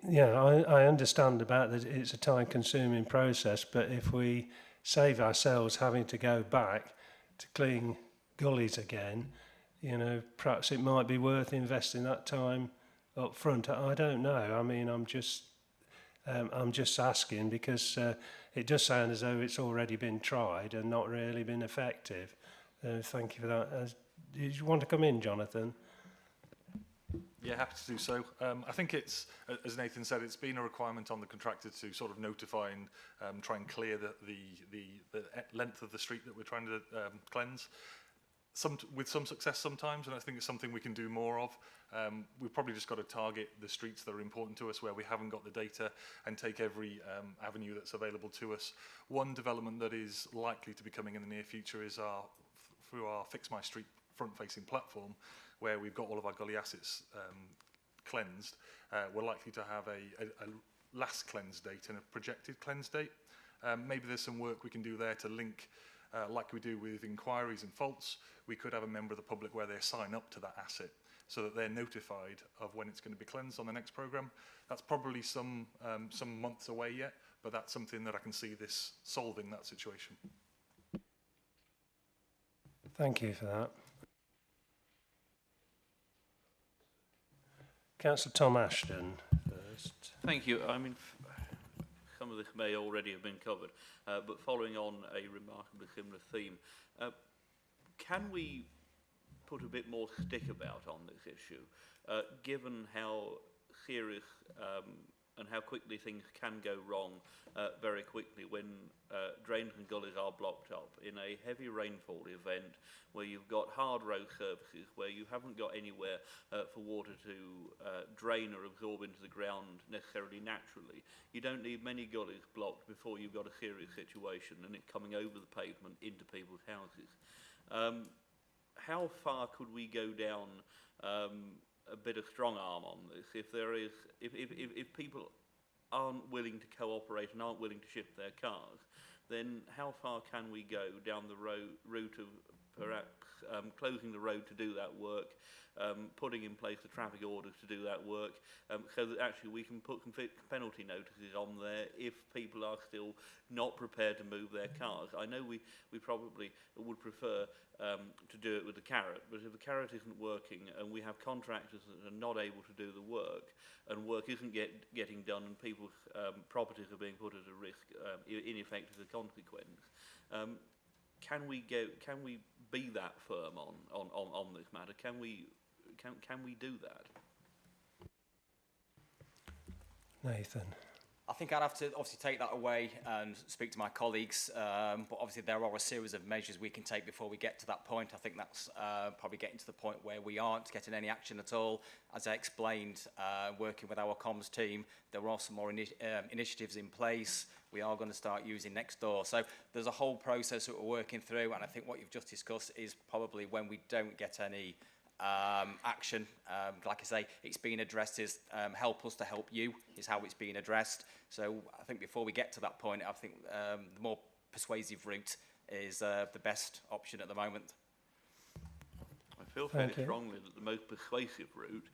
Yeah, I understand about that it's a time-consuming process, but if we save ourselves having to go back to clean gullies again, you know, perhaps it might be worth investing that time up front. I don't know. I mean, I'm just asking because it does sound as though it's already been tried and not really been effective. Thank you for that. Did you want to come in, Jonathan? Yeah, happy to do so. I think it's, as Nathan said, it's been a requirement on the contractor to sort of notify and try and clear the length of the street that we're trying to cleanse. With some success sometimes, and I think it's something we can do more of. We've probably just got to target the streets that are important to us where we haven't got the data and take every avenue that's available to us. One development that is likely to be coming in the near future is through our Fix My Street front-facing platform, where we've got all of our gully assets cleansed. We're likely to have a last cleanse date and a projected cleanse date. Maybe there's some work we can do there to link, like we do with inquiries and faults. We could have a member of the public where they sign up to that asset so that they're notified of when it's going to be cleansed on the next programme. That's probably some months away yet, but that's something that I can see this solving that situation. Thank you for that. Councillor Tom Ashton first. Thank you. I mean, some of this may already have been covered, but following on a remarkably similar theme, can we put a bit more stick about on this issue, given how serious and how quickly things can go wrong very quickly when drains and gullies are blocked up in a heavy rainfall event where you've got hard road surfaces, where you haven't got anywhere for water to drain or absorb into the ground necessarily naturally. You don't need many gullies blocked before you've got a serious situation and it coming over the pavement into people's houses. How far could we go down a bit of strong arm on this if people aren't willing to cooperate and aren't willing to shift their cars? Then how far can we go down the route of perhaps closing the road to do that work, putting in place the traffic orders to do that work, so that actually we can put some penalty notices on there if people are still not prepared to move their cars. I know we probably would prefer to do it with the carrot, but if the carrot isn't working and we have contractors that are not able to do the work and work isn't getting done and people's properties are being put at a risk in effect as a consequence, can we be that firm on this matter? Can we do that? Nathan. I think I'd have to obviously take that away and speak to my colleagues, but obviously there are a series of measures we can take before we get to that point. I think that's probably getting to the point where we aren't getting any action at all. As I explained, working with our comms team, there are some more initiatives in place. We are going to start using Nextdoor. So there's a whole process that we're working through, and I think what you've just discussed is probably when we don't get any action. Like I say, it's being addressed as help us to help you is how it's being addressed. So I think before we get to that point, I think the more persuasive route is the best option at the moment. I feel fairly strongly that the most persuasive route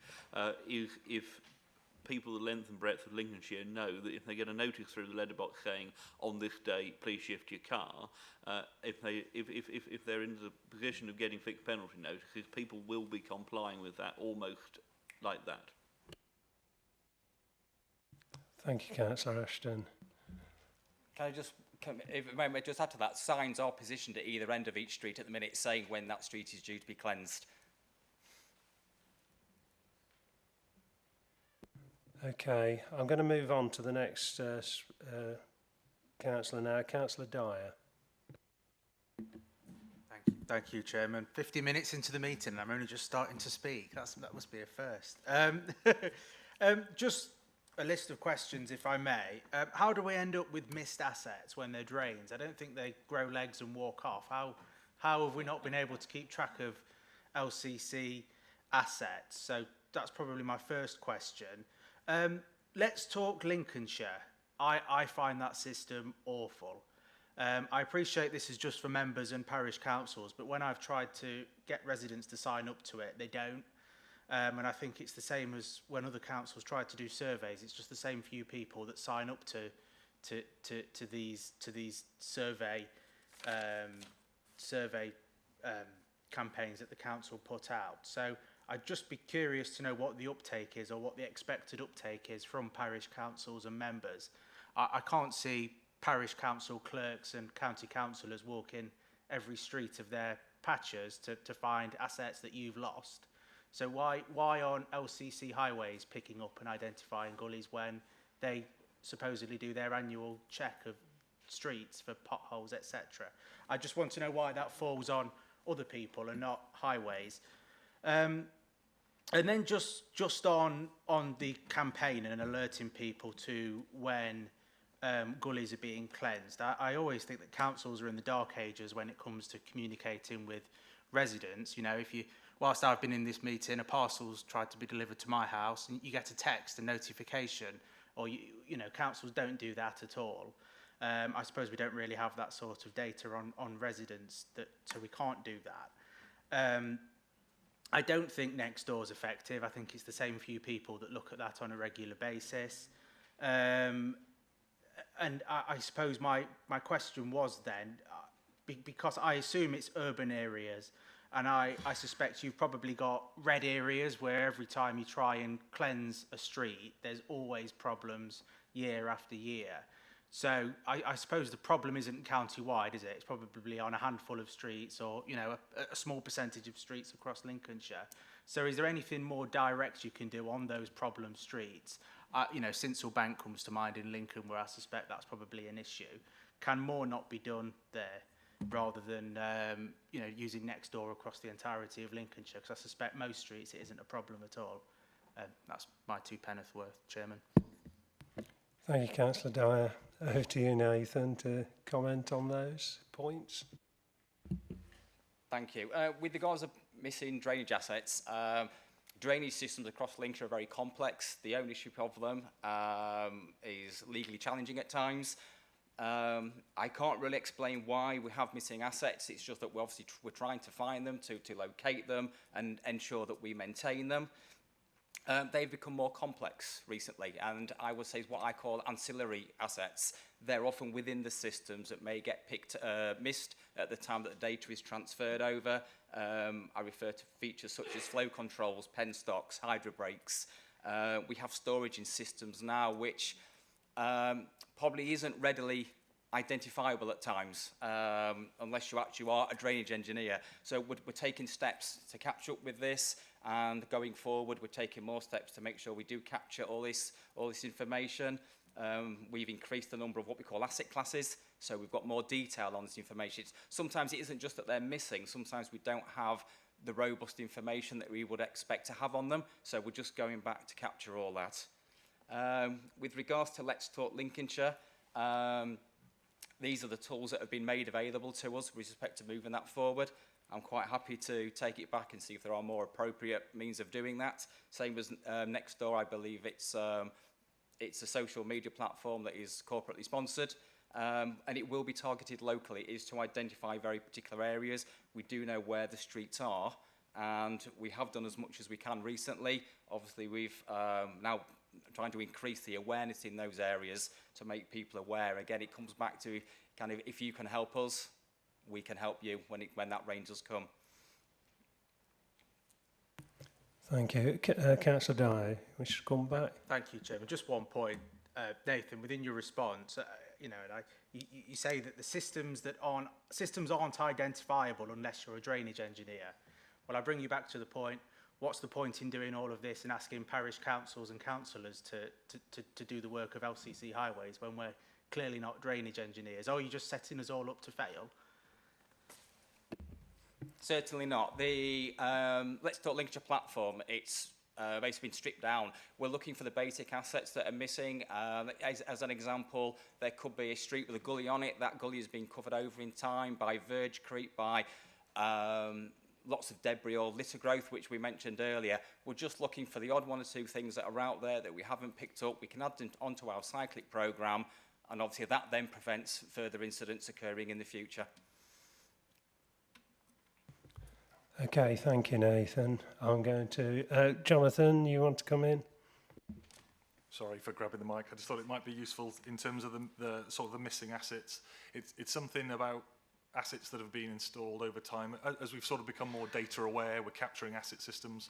is if people the length and breadth of Lincolnshire know that if they get a notice through the letterbox saying on this day please shift your car, if they're in the position of getting fixed penalty notices, people will be complying with that almost like that. Thank you, Councillor Ashton. Can I just just add to that? Signs are positioned at either end of each street at the minute saying when that street is due to be cleansed. Okay, I'm going to move on to the next councillor now, Councillor Dyer. Thank you, Chairman. 50 minutes into the meeting and I'm only just starting to speak. That must be a first. Just a list of questions, if I may. How do we end up with missed assets when they're drains? I don't think they grow legs and walk off. How have we not been able to keep track of LCC assets? So that's probably my first question. Let's talk Lincolnshire. I find that system awful. I appreciate this is just for members and parish councils, but when I've tried to get residents to sign up to it, they don't. And I think it's the same as when other councils try to do surveys. It's just the same few people that sign up to these survey campaigns that the council put out. So I'd just be curious to know what the uptake is, or what the expected uptake is from parish councils and members. I can't see parish council clerks and county councillors walking every street of their patches to find assets that you've lost. So why aren't LCC highways picking up and identifying gullies when they supposedly do their annual check of streets for potholes, etc.? I just want to know why that falls on other people and not highways. And then just on the campaign and alerting people to when gullies are being cleansed. I always think that councils are in the dark ages when it comes to communicating with residents. You know, whilst I've been in this meeting, a parcel's tried to be delivered to my house, and you get a text, a notification, or you know, councils don't do that at all. I suppose we don't really have that sort of data on residents, so we can't do that. I don't think next door is effective. I think it's the same few people that look at that on a regular basis. And I suppose my question was then, because I assume it's urban areas, and I suspect you've probably got red areas where every time you try and cleanse a street, there's always problems year after year. So I suppose the problem isn't county-wide, is it? It's probably on a handful of streets, or, you know, a small percentage of streets across Lincolnshire. So is there anything more direct you can do on those problem streets? You know, Sinsel Bank comes to mind in Lincoln, where I suspect that's probably an issue. Can more not be done there, rather than you know, using next door across the entirety of Lincolnshire? Because I suspect most streets it isn't a problem at all. That's my two penneth worth, Chairman. Thank you, Councillor Dyer. Over to you, Nathan, to comment on those points. Thank you. With regards to missing drainage assets, drainage systems across Lincolnshire are very complex. The ownership of them is legally challenging at times. I can't really explain why we have missing assets. It's just that we're trying to find them, to locate them and ensure that we maintain them. They've become more complex recently, and I would say what I call ancillary assets. They're often within the systems that may get missed at the time that the data is transferred over. I refer to features such as flow controls, pen stocks, hydro brakes. We have storage in systems now which probably isn't readily identifiable at times, unless you actually are a drainage engineer. So we're taking steps to catch up with this, and going forward we're taking more steps to make sure we do capture all this information. We've increased the number of what we call asset classes, so we've got more detail on this information. Sometimes it isn't just that they're missing, sometimes we don't have the robust information that we would expect to have on them, so we're just going back to capture all that. With regards to Let's Talk Lincolnshire, these are the tools that have been made available to us with respect to moving that forward. I'm quite happy to take it back and see if there are more appropriate means of doing that. Same as Nextdoor, I believe it's a social media platform that is corporately sponsored, and it will be targeted locally. It is to identify very particular areas. We do know where the streets are, and we have done as much as we can recently. Obviously, we've now trying to increase the awareness in those areas to make people aware. Again, it comes back to kind of, if you can help us, we can help you when that rain does come. Thank you. Councillor Dyer, we should come back. Thank you, Chairman. Just one point, Nathan. Within your response, you know, you say that the systems aren't identifiable unless you're a drainage engineer. Well, I bring you back to the point. What's the point in doing all of this and asking parish councils and councillors to do the work of LCC highways when we're clearly not drainage engineers? Or are you just setting us all up to fail? Certainly not. The Let's Talk Lincolnshire platform, it's basically been stripped down. We're looking for the basic assets that are missing. As an example, there could be a street with a gully on it. That gully has been covered over in time by verge creep, by lots of debris or litter growth, which we mentioned earlier. We're just looking for the odd one or two things that are out there that we haven't picked up. We can add them onto our cyclic programme, and obviously that then prevents further incidents occurring in the future. Okay, thank you, Nathan. I'm going to... Jonathan, you want to come in? Sorry for grabbing the mic. I just thought it might be useful in terms of the sort of the missing assets. It's something about assets that have been installed over time. As we've sort of become more data aware, we're capturing asset systems.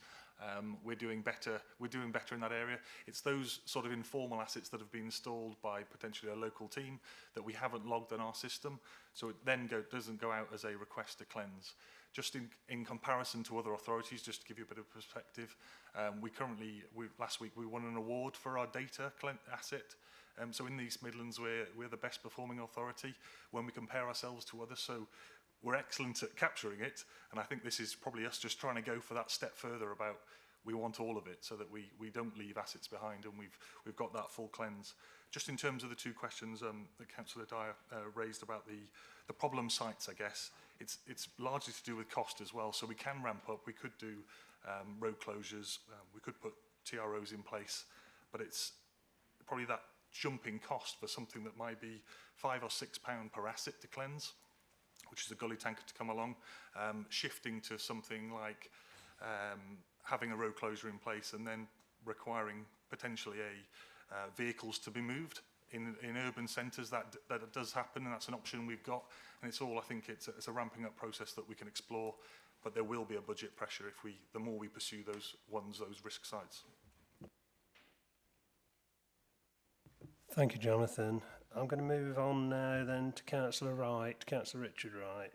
We're doing better in that area. It's those sort of informal assets that have been installed by potentially a local team that we haven't logged on our system. So it then doesn't go out as a request to cleanse. Just in comparison to other authorities, just to give you a bit of perspective, last week we won an award for our data asset. So in the East Midlands, we're the best performing authority when we compare ourselves to others. So we're excellent at capturing it, and I think this is probably us just trying to go for that step further about we want all of it so that we don't leave assets behind, and we've got that full cleanse. Just in terms of the two questions that Councillor Dyer raised about the problem sites, I guess, it's largely to do with cost as well. So we can ramp up, we could do road closures, we could put TROs in place, but it's probably that jumping cost for something that might be £5 or £6 per asset to cleanse, which is a gully tanker to come along, shifting to something like having a road closure in place and then requiring potentially vehicles to be moved. In urban centres, that does happen, and that's an option we've got. And it's all, I think, it's a ramping up process that we can explore, but there will be a budget pressure if the more we pursue those risk sites. Thank you, Jonathan. I'm going to move on now then to Councillor Wright, Councillor Richard Wright.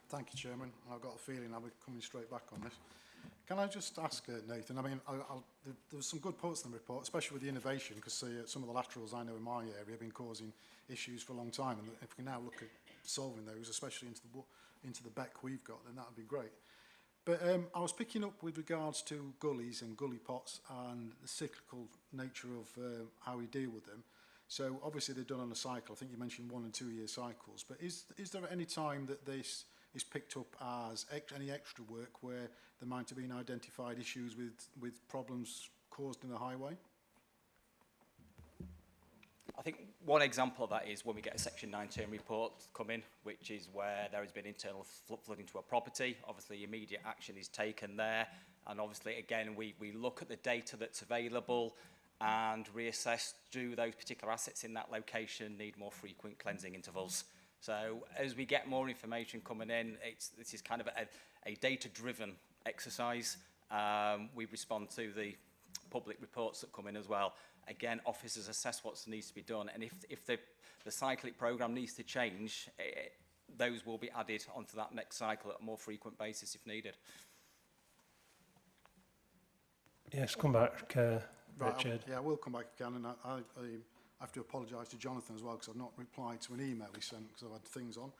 Thank you, Chairman. I've got a feeling I'll be coming straight back on this. Can I just ask Nathan, I mean, there was some good points in the report, especially with the innovation, because some of the laterals I know in my area have been causing issues for a long time, and if we can now look at solving those, especially into the beck we've got, then that would be great. But I was picking up with regards to gullies and gully pots and the cyclical nature of how we deal with them. So obviously they're done on a cycle. I think you mentioned 1 and 2 year cycles, but is there any time that this is picked up as any extra work where there might have been identified issues with problems caused in the highway? I think one example of that is when we get a Section 19 report come in, which is where there has been internal flooding to a property. Obviously, immediate action is taken there. And obviously, again, we look at the data that's available and reassess, do those particular assets in that location need more frequent cleansing intervals. So as we get more information coming in, this is kind of a data-driven exercise. We respond to the public reports that come in as well. Again, officers assess what needs to be done, and if the cyclic programme needs to change, those will be added onto that next cycle at a more frequent basis if needed. Yes, come back, Richard. I will come back again, and I have to apologise to Jonathan as well, because I've not replied to an email he sent because I've had things on.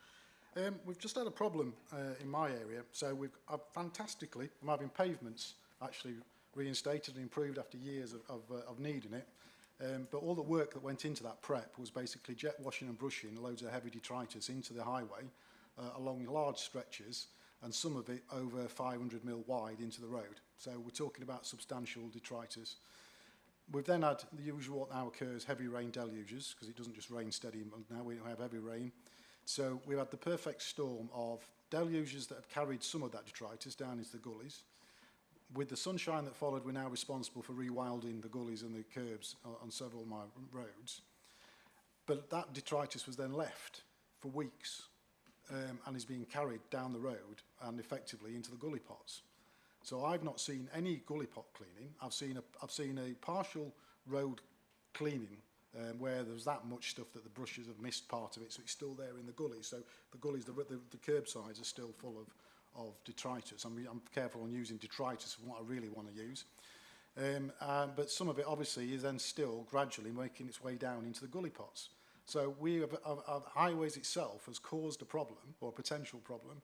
We've just had a problem in my area, so fantastically, I'm having pavements actually reinstated and improved after years of needing it. But all the work that went into that prep was basically jet washing and brushing loads of heavy detritus into the highway along large stretches, and some of it over 500 mil wide into the road. So we're talking about substantial detritus. We've then had the usual what now occurs, heavy rain deluges, because it doesn't just rain steady now, we have heavy rain. So we've had the perfect storm of deluges that have carried some of that detritus down into the gullies. With the sunshine that followed, we're now responsible for rewilding the gullies and the curbs on several of my roads. But that detritus was then left for weeks and is being carried down the road and effectively into the gully pots. So I've not seen any gully pot cleaning. I've seen a partial road cleaning where there's that much stuff that the brushes have missed part of it, so it's still there in the gullies. So the gullies, the curb sides are still full of detritus. I'm careful on using detritus for what I really want to use. But some of it obviously is then still gradually making its way down into the gully pots. So highways itself has caused a problem, or a potential problem,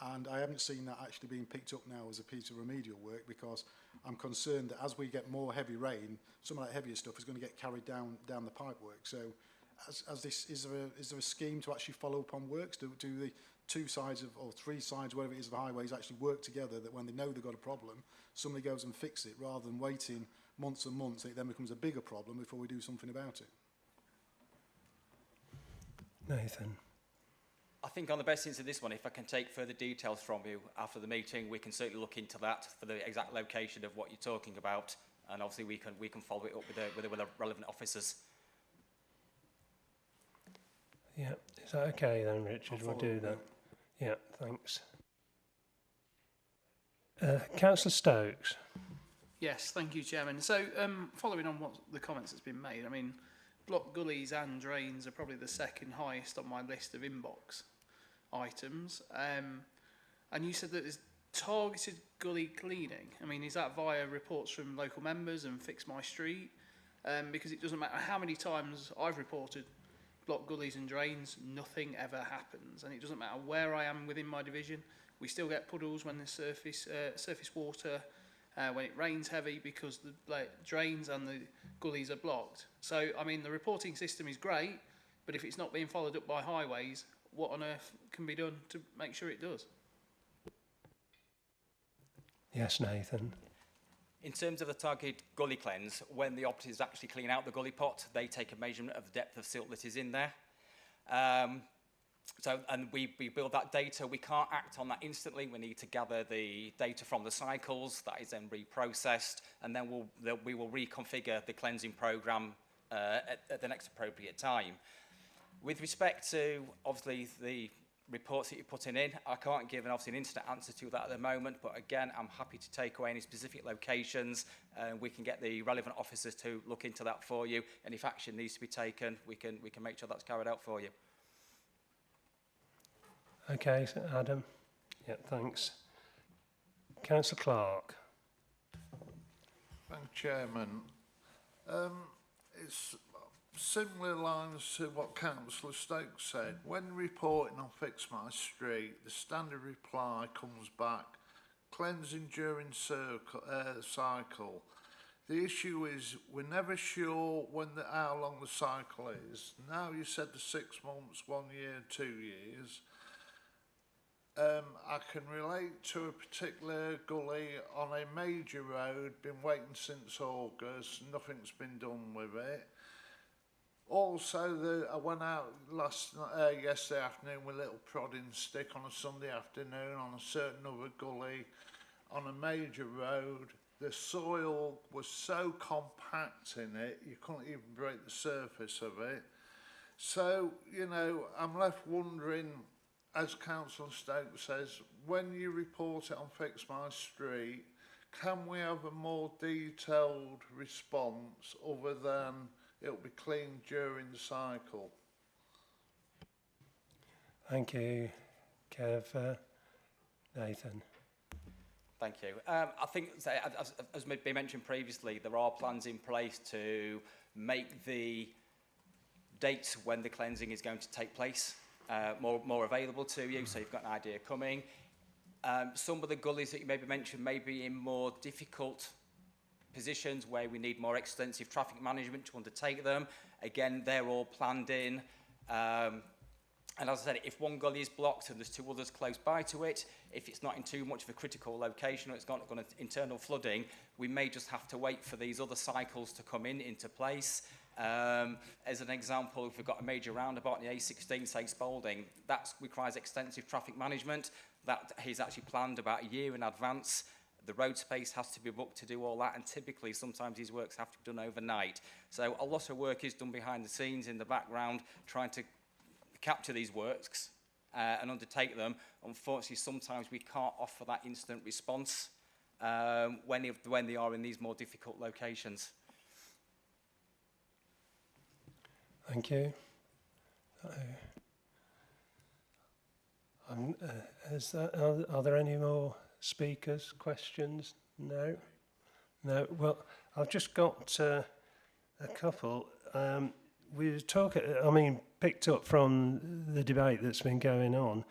and I haven't seen that actually being picked up now as a piece of remedial work, because I'm concerned that as we get more heavy rain, some of that heavier stuff is going to get carried down the pipework. So is there a scheme to actually follow up on works? Do the 2 sides or 3 sides, whatever it is, of the highways actually work together, that when they know they've got a problem, somebody goes and fixes it, rather than waiting months and months, it then becomes a bigger problem before we do something about it? Nathan. I think on the best into this one, if I can take further details from you after the meeting, we can certainly look into that for the exact location of what you're talking about, and obviously we can follow it up with the relevant officers. Yeah, is that okay then, Richard? We'll do that. Yeah, thanks. Councillor Stokes. Yes, thank you, Chairman. So, following on what the comments that's been made, I mean, block gullies and drains are probably the second highest on my list of inbox items. and you said that there's targeted gully cleaning. I mean, is that via reports from local members and Fix My Street? Because it doesn't matter how many times I've reported blocked gullies and drains, nothing ever happens. And it doesn't matter where I am within my division, we still get puddles when there's surface water, when it rains heavy, because the drains and the gullies are blocked. So, I mean, the reporting system is great, but if it's not being followed up by highways, what on earth can be done to make sure it does? Yes, Nathan. In terms of the targeted gully cleanse, when the operatives actually clean out the gully pot, they take a measurement of the depth of silt that is in there. And we build that data. We can't act on that instantly. We need to gather the data from the cycles. That is then reprocessed, and then we will reconfigure the cleansing program at the next appropriate time. With respect to, obviously, the reports that you're putting in, I can't give an instant answer to that at the moment, but again, I'm happy to take away any specific locations, and we can get the relevant officers to look into that for you, and if action needs to be taken, we can make sure that's carried out for you. Okay, so Adam. Yeah, thanks. Councillor Clark. Thank you, Chairman. It's similar lines to what Councillor Stokes said. When reporting on Fix My Street, the standard reply comes back, cleansing during cycle. The issue is we're never sure how long the cycle is. Now you said the 6 months, 1 year, 2 years. I can relate to a particular gully on a major road, been waiting since August, nothing's been done with it. Also, I went out yesterday afternoon with a little prodding stick on a Sunday afternoon on a certain other gully on a major road. The soil was so compact in it, you couldn't even break the surface of it. So, you know, I'm left wondering, as Councillor Stokes says, when you report it on Fix My Street, can we have a more detailed response other than it'll be cleaned during the cycle? Thank you, Kev. Nathan. Thank you. I think, as been mentioned previously, there are plans in place to make the dates when the cleansing is going to take place more available to you, so you've got an idea coming. Some of the gullies that you maybe mentioned may be in more difficult positions where we need more extensive traffic management to undertake them. Again, they're all planned in. And as I said, if one gully is blocked and there's two others close by to it, if it's not in too much of a critical location or it's not got internal flooding, we may just have to wait for these other cycles to come into place. As an example, if we've got a major roundabout in the A16, say Spalding, that requires extensive traffic management. That he's actually planned about a year in advance. The road space has to be booked to do all that, and typically sometimes these works have to be done overnight. So a lot of work is done behind the scenes in the background, trying to capture these works and undertake them. Unfortunately, sometimes we can't offer that instant response when they are in these more difficult locations. Thank you. Are there any more speakers, questions? No? No. Well, I've just got a couple. We were talking, I mean, picked up from the debate that's been going on,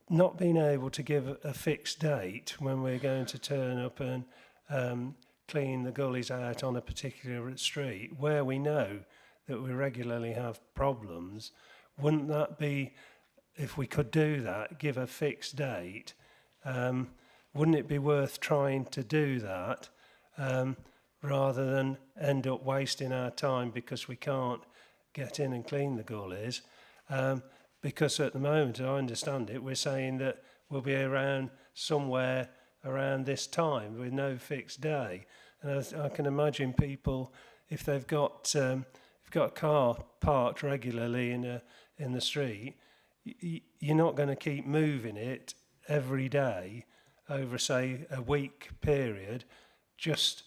not being able to give a fixed date when we're going to turn up and clean the gullies out on a particular street, where we know that we regularly have problems. Wouldn't that be, if we could do that, give a fixed date, wouldn't it be worth trying to do that rather than end up wasting our time because we can't get in and clean the gullies? Because at the moment, I understand it, we're saying that we'll be around somewhere around this time with no fixed day. And I can imagine people, if they've got a car parked regularly in the street, you're not going to keep moving it every day over, say, a week period, just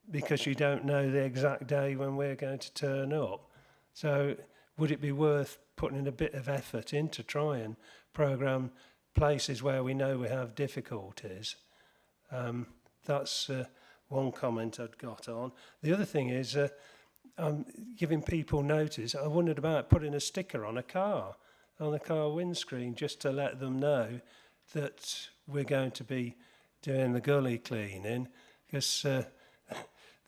because you don't know the exact day when we're going to turn up. So would it be worth putting a bit of effort in to try and programme places where we know we have difficulties. That's one comment I'd got on. The other thing is I'm giving people notice. I wondered about putting a sticker on a car windscreen, just to let them know that we're going to be doing the gully cleaning, because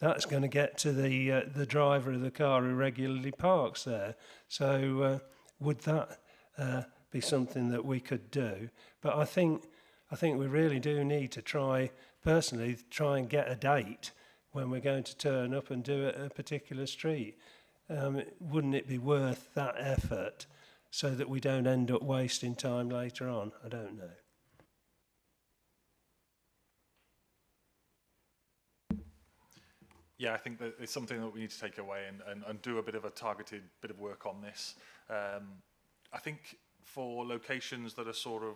that's going to get to the driver of the car who regularly parks there. So would that be something that we could do? But I think we really do need to try and get a date when we're going to turn up and do it at a particular street. Wouldn't it be worth that effort so that we don't end up wasting time later on? I don't know. Yeah, I think that it's something that we need to take away and do a bit of a targeted bit of work on this. I think for locations that are sort of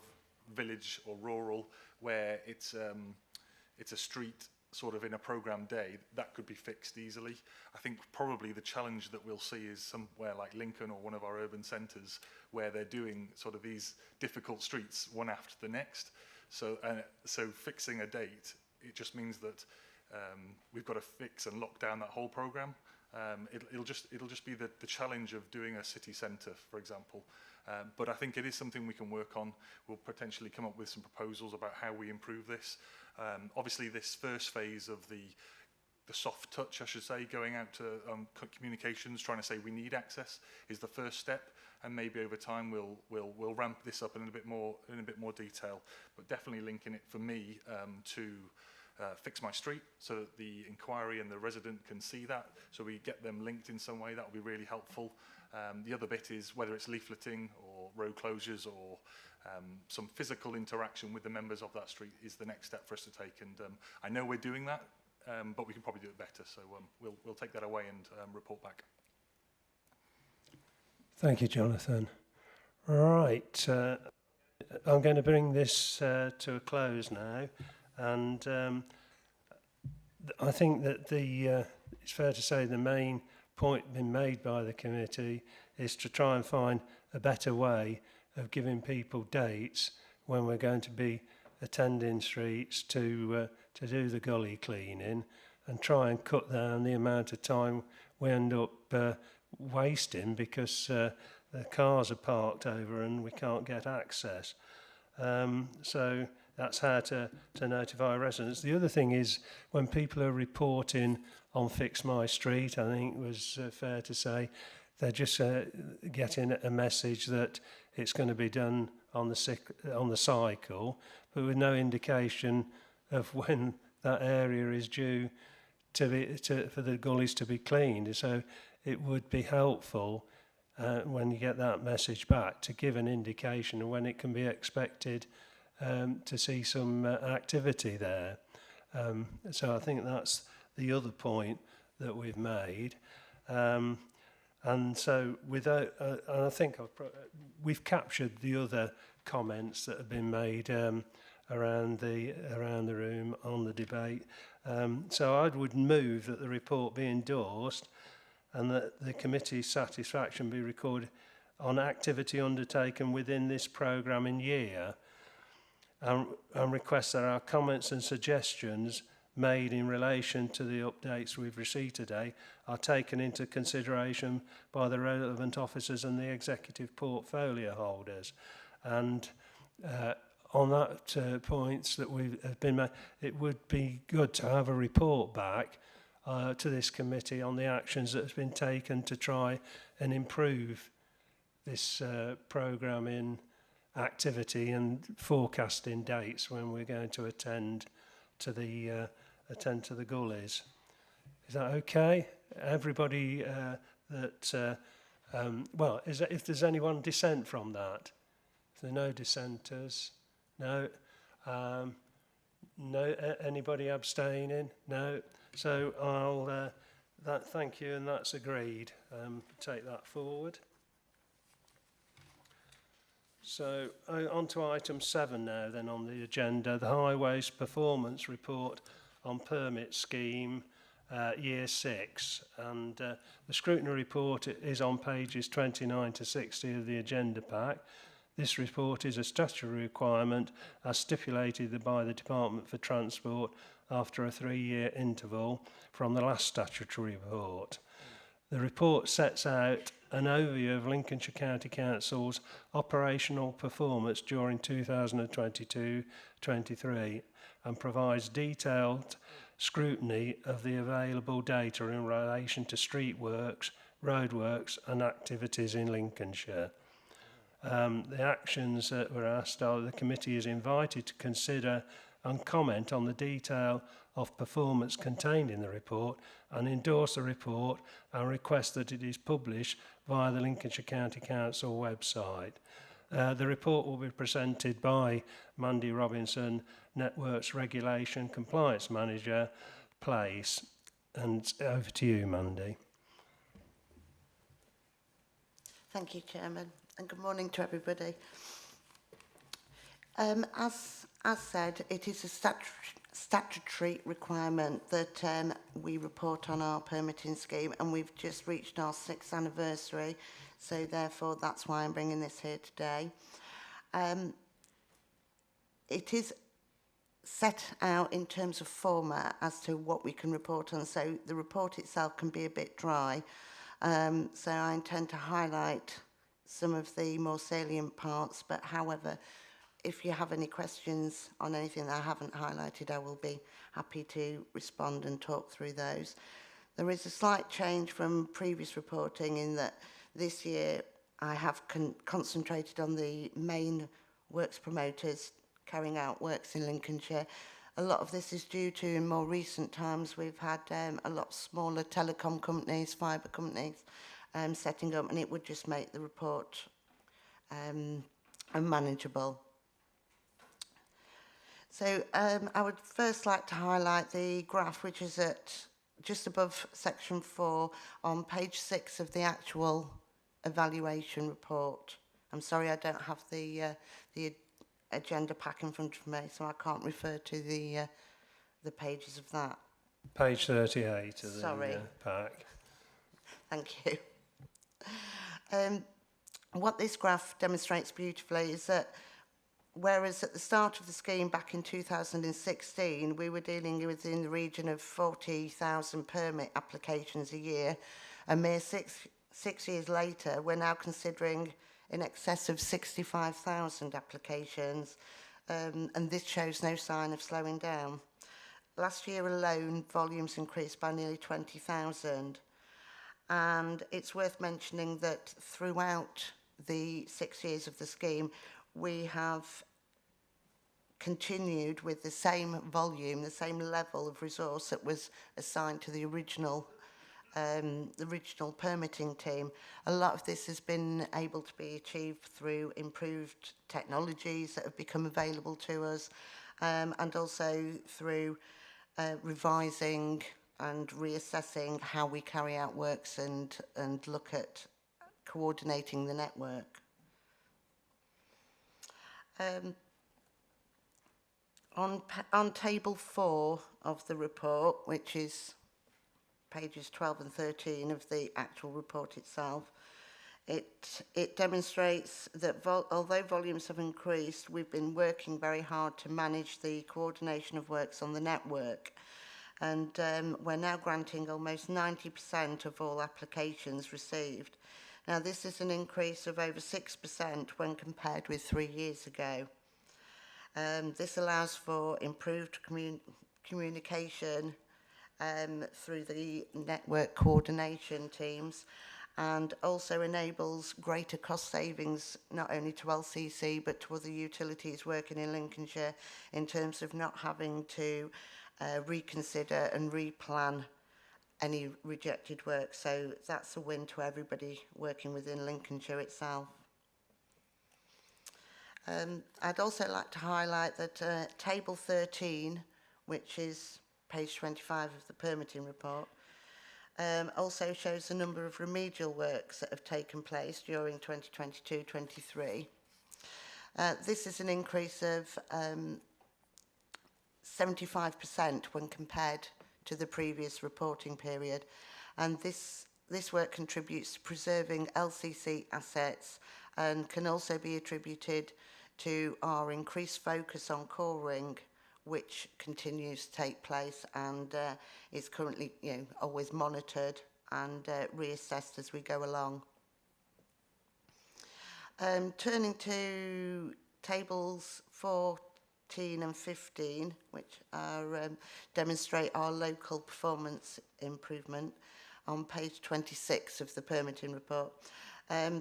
village or rural, where it's a street sort of in a programmed day, that could be fixed easily. I think probably the challenge that we'll see is somewhere like Lincoln or one of our urban centres, where they're doing sort of these difficult streets one after the next. So fixing a date, it just means that we've got to fix and lock down that whole programme. It'll just be the challenge of doing a city centre, for example. But I think it is something we can work on. We'll potentially come up with some proposals about how we improve this. Obviously, this first phase of the soft touch, I should say, going out to communications, trying to say we need access, is the first step. And maybe over time we'll ramp this up in a bit more detail. But definitely linking it for me to Fix My Street, so that the inquiry and the resident can see that, so we get them linked in some way. That will be really helpful. The other bit is whether it's leafleting or road closures or some physical interaction with the members of that street is the next step for us to take. And I know we're doing that, but we can probably do it better. So we'll take that away and report back. Thank you, Jonathan. Right, I'm going to bring this to a close now. And I think that it's fair to say the main point been made by the committee is to try and find a better way of giving people dates when we're going to be attending streets to do the gully cleaning, and try and cut down the amount of time we end up wasting because the cars are parked over and we can't get access. So that's how to notify residents. The other thing is when people are reporting on Fix My Street, I think it was fair to say, they're just getting a message that it's going to be done on the cycle, but with no indication of when that area is due for the gullies to be cleaned. So it would be helpful when you get that message back to give an indication of when it can be expected to see some activity there. So I think that's the other point that we've made. And so without, and I think we've captured the other comments that have been made around the room on the debate. So I would move that the report be endorsed and that the committee's satisfaction be recorded on activity undertaken within this programming year, and request that our comments and suggestions made in relation to the updates we've received today are taken into consideration by the relevant officers and the executive portfolio holders. And on that points that have been made, it would be good to have a report back to this committee on the actions that have been taken to try and improve this programming activity and forecasting dates when we're going to attend to the gullies. Is that okay? Everybody well, if there's anyone dissent from that? If there are no dissenters, no. No. Anybody abstaining? No. So I'll thank you, and that's agreed. Take that forward. So on to item 7 now then on the agenda, the Highways Performance Report on Permit Scheme Year 6, and the scrutiny report is on pages 29 to 60 of the agenda pack. This report is a statutory requirement as stipulated by the Department for Transport after a 3-year interval from the last statutory report. The report sets out an overview of Lincolnshire County Council's operational performance during 2022-23 and provides detailed scrutiny of the available data in relation to street works, roadworks and activities in Lincolnshire. The actions that were asked are the committee is invited to consider and comment on the detail of performance contained in the report and endorse the report and request that it is published via the Lincolnshire County Council website. The report will be presented by Mandy Robinson, Networks Regulation Compliance Manager, Place. And over to you, Mandy. Thank you, Chairman, and good morning to everybody. As said, it is a statutory requirement that we report on our permitting scheme, and we've just reached our 6th anniversary, so therefore that's why I'm bringing this here today. It is set out in terms of format as to what we can report on, so the report itself can be a bit dry, so I intend to highlight some of the more salient parts, but however, if you have any questions on anything that I haven't highlighted, I will be happy to respond and talk through those. There is a slight change from previous reporting in that this year I have concentrated on the main works promoters carrying out works in Lincolnshire. A lot of this is due to, in more recent times, we've had a lot smaller telecom companies, fibre companies setting up, and it would just make the report unmanageable. So I would first like to highlight the graph, which is at just above section 4 on page 6 of the actual evaluation report. I'm sorry I don't have the agenda pack in front of me, so I can't refer to the pages of that. Page 38 of the pack. Thank you. What this graph demonstrates beautifully is that whereas at the start of the scheme back in 2016, we were dealing with in the region of 40,000 permit applications a year, a mere six years later, we're now considering in excess of 65,000 applications, and this shows no sign of slowing down. Last year alone, volumes increased by nearly 20,000, and it's worth mentioning that throughout the 6 years of the scheme, we have continued with the same volume, the same level of resource that was assigned to the original permitting team. A lot of this has been able to be achieved through improved technologies that have become available to us, and also through revising and reassessing how we carry out works and look at coordinating the network. On table 4 of the report, which is pages 12 and 13 of the actual report itself, it demonstrates that although volumes have increased, we've been working very hard to manage the coordination of works on the network. And we're now granting almost 90% of all applications received. Now, this is an increase of over 6% when compared with 3 years ago. This allows for improved communication through the network coordination teams, and also enables greater cost savings not only to LCC but to other utilities working in Lincolnshire in terms of not having to reconsider and replan any rejected work. So that's a win to everybody working within Lincolnshire itself. I'd also like to highlight that table 13, which is page 25 of the permitting report, also shows the number of remedial works that have taken place during 2022-23. This is an increase of 75% when compared to the previous reporting period. And this work contributes to preserving LCC assets and can also be attributed to our increased focus on coring, which continues to take place and is currently always monitored and reassessed as we go along. Turning to tables 14 and 15, which are, demonstrate our local performance improvement on page 26 of the permitting report.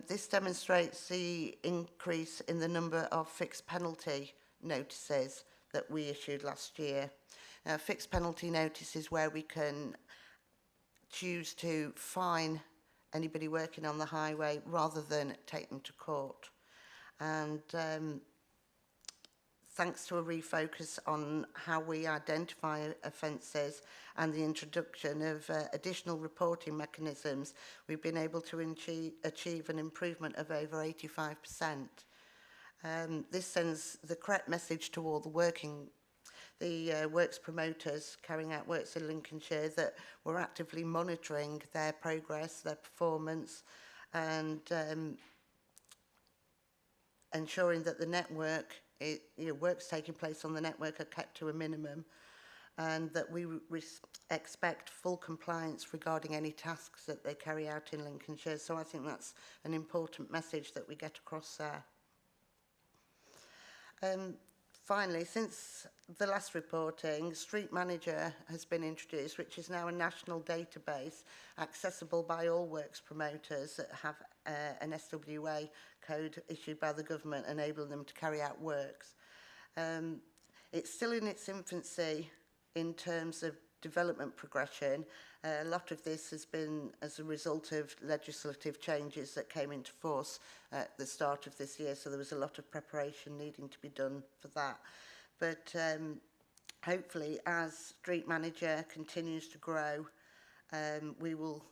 This demonstrates the increase in the number of fixed penalty notices that we issued last year. Fixed penalty notice is where we can choose to fine anybody working on the highway rather than take them to court. And thanks to a refocus on how we identify offences and the introduction of additional reporting mechanisms, we've been able to achieve an improvement of over 85%. This sends the correct message to all the works promoters carrying out works in Lincolnshire that we're actively monitoring their progress, their performance, and ensuring that the network, works taking place on the network are kept to a minimum, and that we expect full compliance regarding any tasks that they carry out in Lincolnshire. So I think that's an important message that we get across there. Finally, since the last reporting, Street Manager has been introduced, which is now a national database accessible by all works promoters that have an SWA code issued by the government, enabling them to carry out works. It's still in its infancy in terms of development progression. A lot of this has been as a result of legislative changes that came into force at the start of this year, so there was a lot of preparation needing to be done for that. But hopefully, as Street Manager continues to grow, we will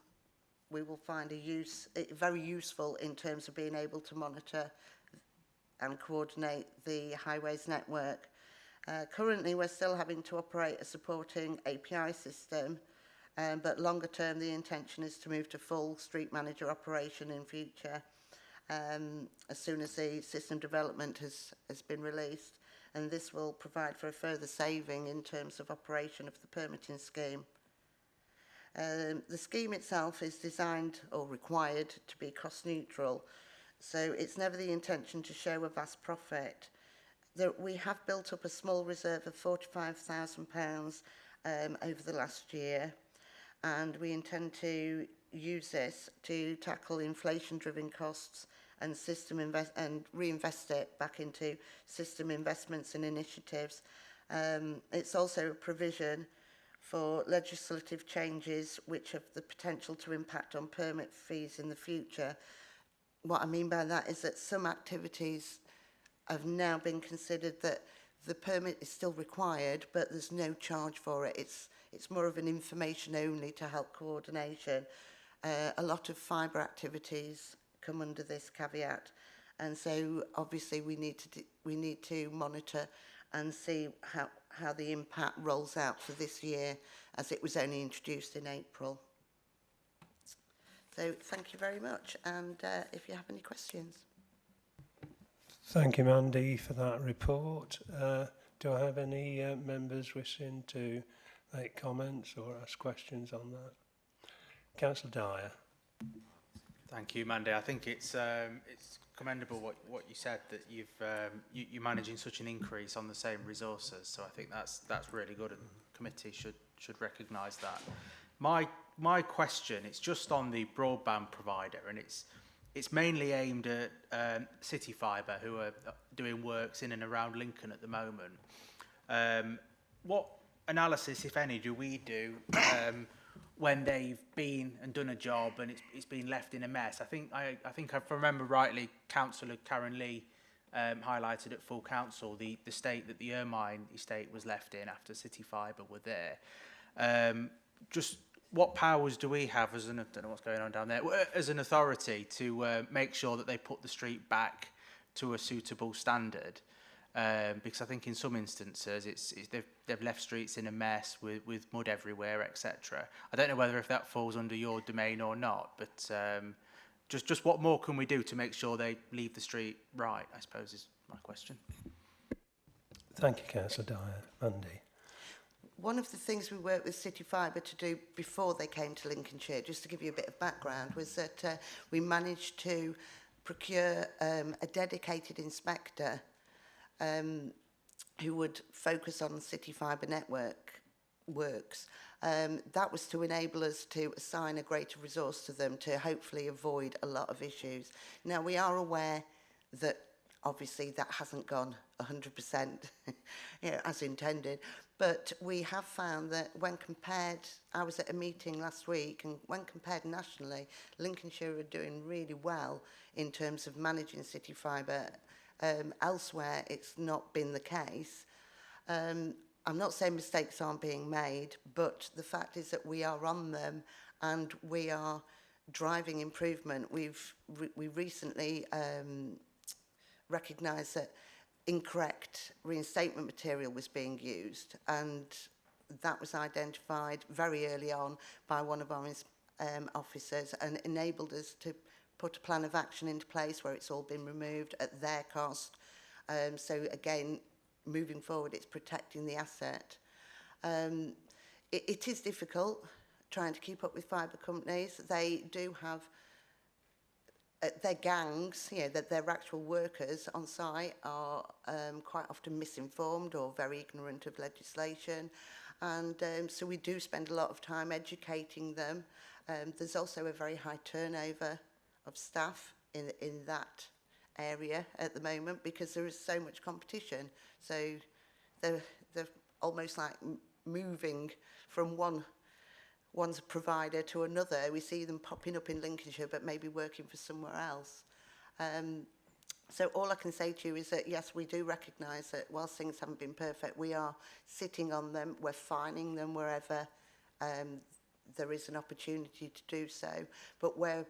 find it very useful in terms of being able to monitor and coordinate the highways network. Currently, we're still having to operate a supporting API system, but longer term, the intention is to move to full Street Manager operation in future, as soon as the system development has been released. And this will provide for a further saving in terms of operation of the permitting scheme. The scheme itself is designed or required to be cost neutral, so it's never the intention to show a vast profit. We have built up a small reserve of £45,000 over the last year, and we intend to use this to tackle inflation-driven costs and reinvest it back into system investments and initiatives. It's also a provision for legislative changes which have the potential to impact on permit fees in the future. What I mean by that is that some activities have now been considered that the permit is still required, but there's no charge for it. It's more of an information only to help coordination. A lot of fibre activities come under this caveat, and so obviously we need to monitor and see how the impact rolls out for this year, as it was only introduced in April. So thank you very much, and if you have any questions. Thank you, Mandy, for that report. Do I have any members wishing to make comments or ask questions on that? Councillor Dyer. Thank you, Mandy. I think it's commendable what you said, that you're managing such an increase on the same resources. So I think that's really good, and the committee should recognise that. My question, it's just on the broadband provider, and it's mainly aimed at City Fibre, who are doing works in and around Lincoln at the moment. What analysis, if any, do we do when they've been and done a job and it's been left in a mess? I think if I remember rightly, Councillor Karen Lee highlighted at full council the state that the Ermine estate was left in after City Fibre were there. Just what powers do we have as I don't know what's going on down there, as an authority to make sure that they put the street back to a suitable standard? because I think in some instances they've left streets in a mess with mud everywhere, etc. I don't know whether if that falls under your domain or not, but just what more can we do to make sure they leave the street right, I suppose is my question. Thank you, Councillor Dyer. Mandy. One of the things we worked with City Fibre to do before they came to Lincolnshire, just to give you a bit of background, was that we managed to procure a dedicated inspector who would focus on City Fibre network works. That was to enable us to assign a greater resource to them to hopefully avoid a lot of issues. Now, we are aware that obviously that hasn't gone 100% as intended, but we have found that when compared, I was at a meeting last week, and when compared nationally, Lincolnshire are doing really well in terms of managing City Fibre. Elsewhere, it's not been the case. I'm not saying mistakes aren't being made, but the fact is that we are on them and we are driving improvement. We recently recognised that incorrect reinstatement material was being used, and that was identified very early on by one of our officers and enabled us to put a plan of action into place where it's all been removed at their cost. So again, moving forward, it's protecting the asset. It is difficult trying to keep up with fibre companies. They do have their gangs, that their actual workers on site are quite often misinformed or very ignorant of legislation. And so we do spend a lot of time educating them. There's also a very high turnover of staff in that area at the moment because there is so much competition. So they're almost like moving from one's provider to another. We see them popping up in Lincolnshire but maybe working for somewhere else. So all I can say to you is that yes, we do recognise that whilst things haven't been perfect, we are sitting on them, we're fining them wherever there is an opportunity to do so, but we're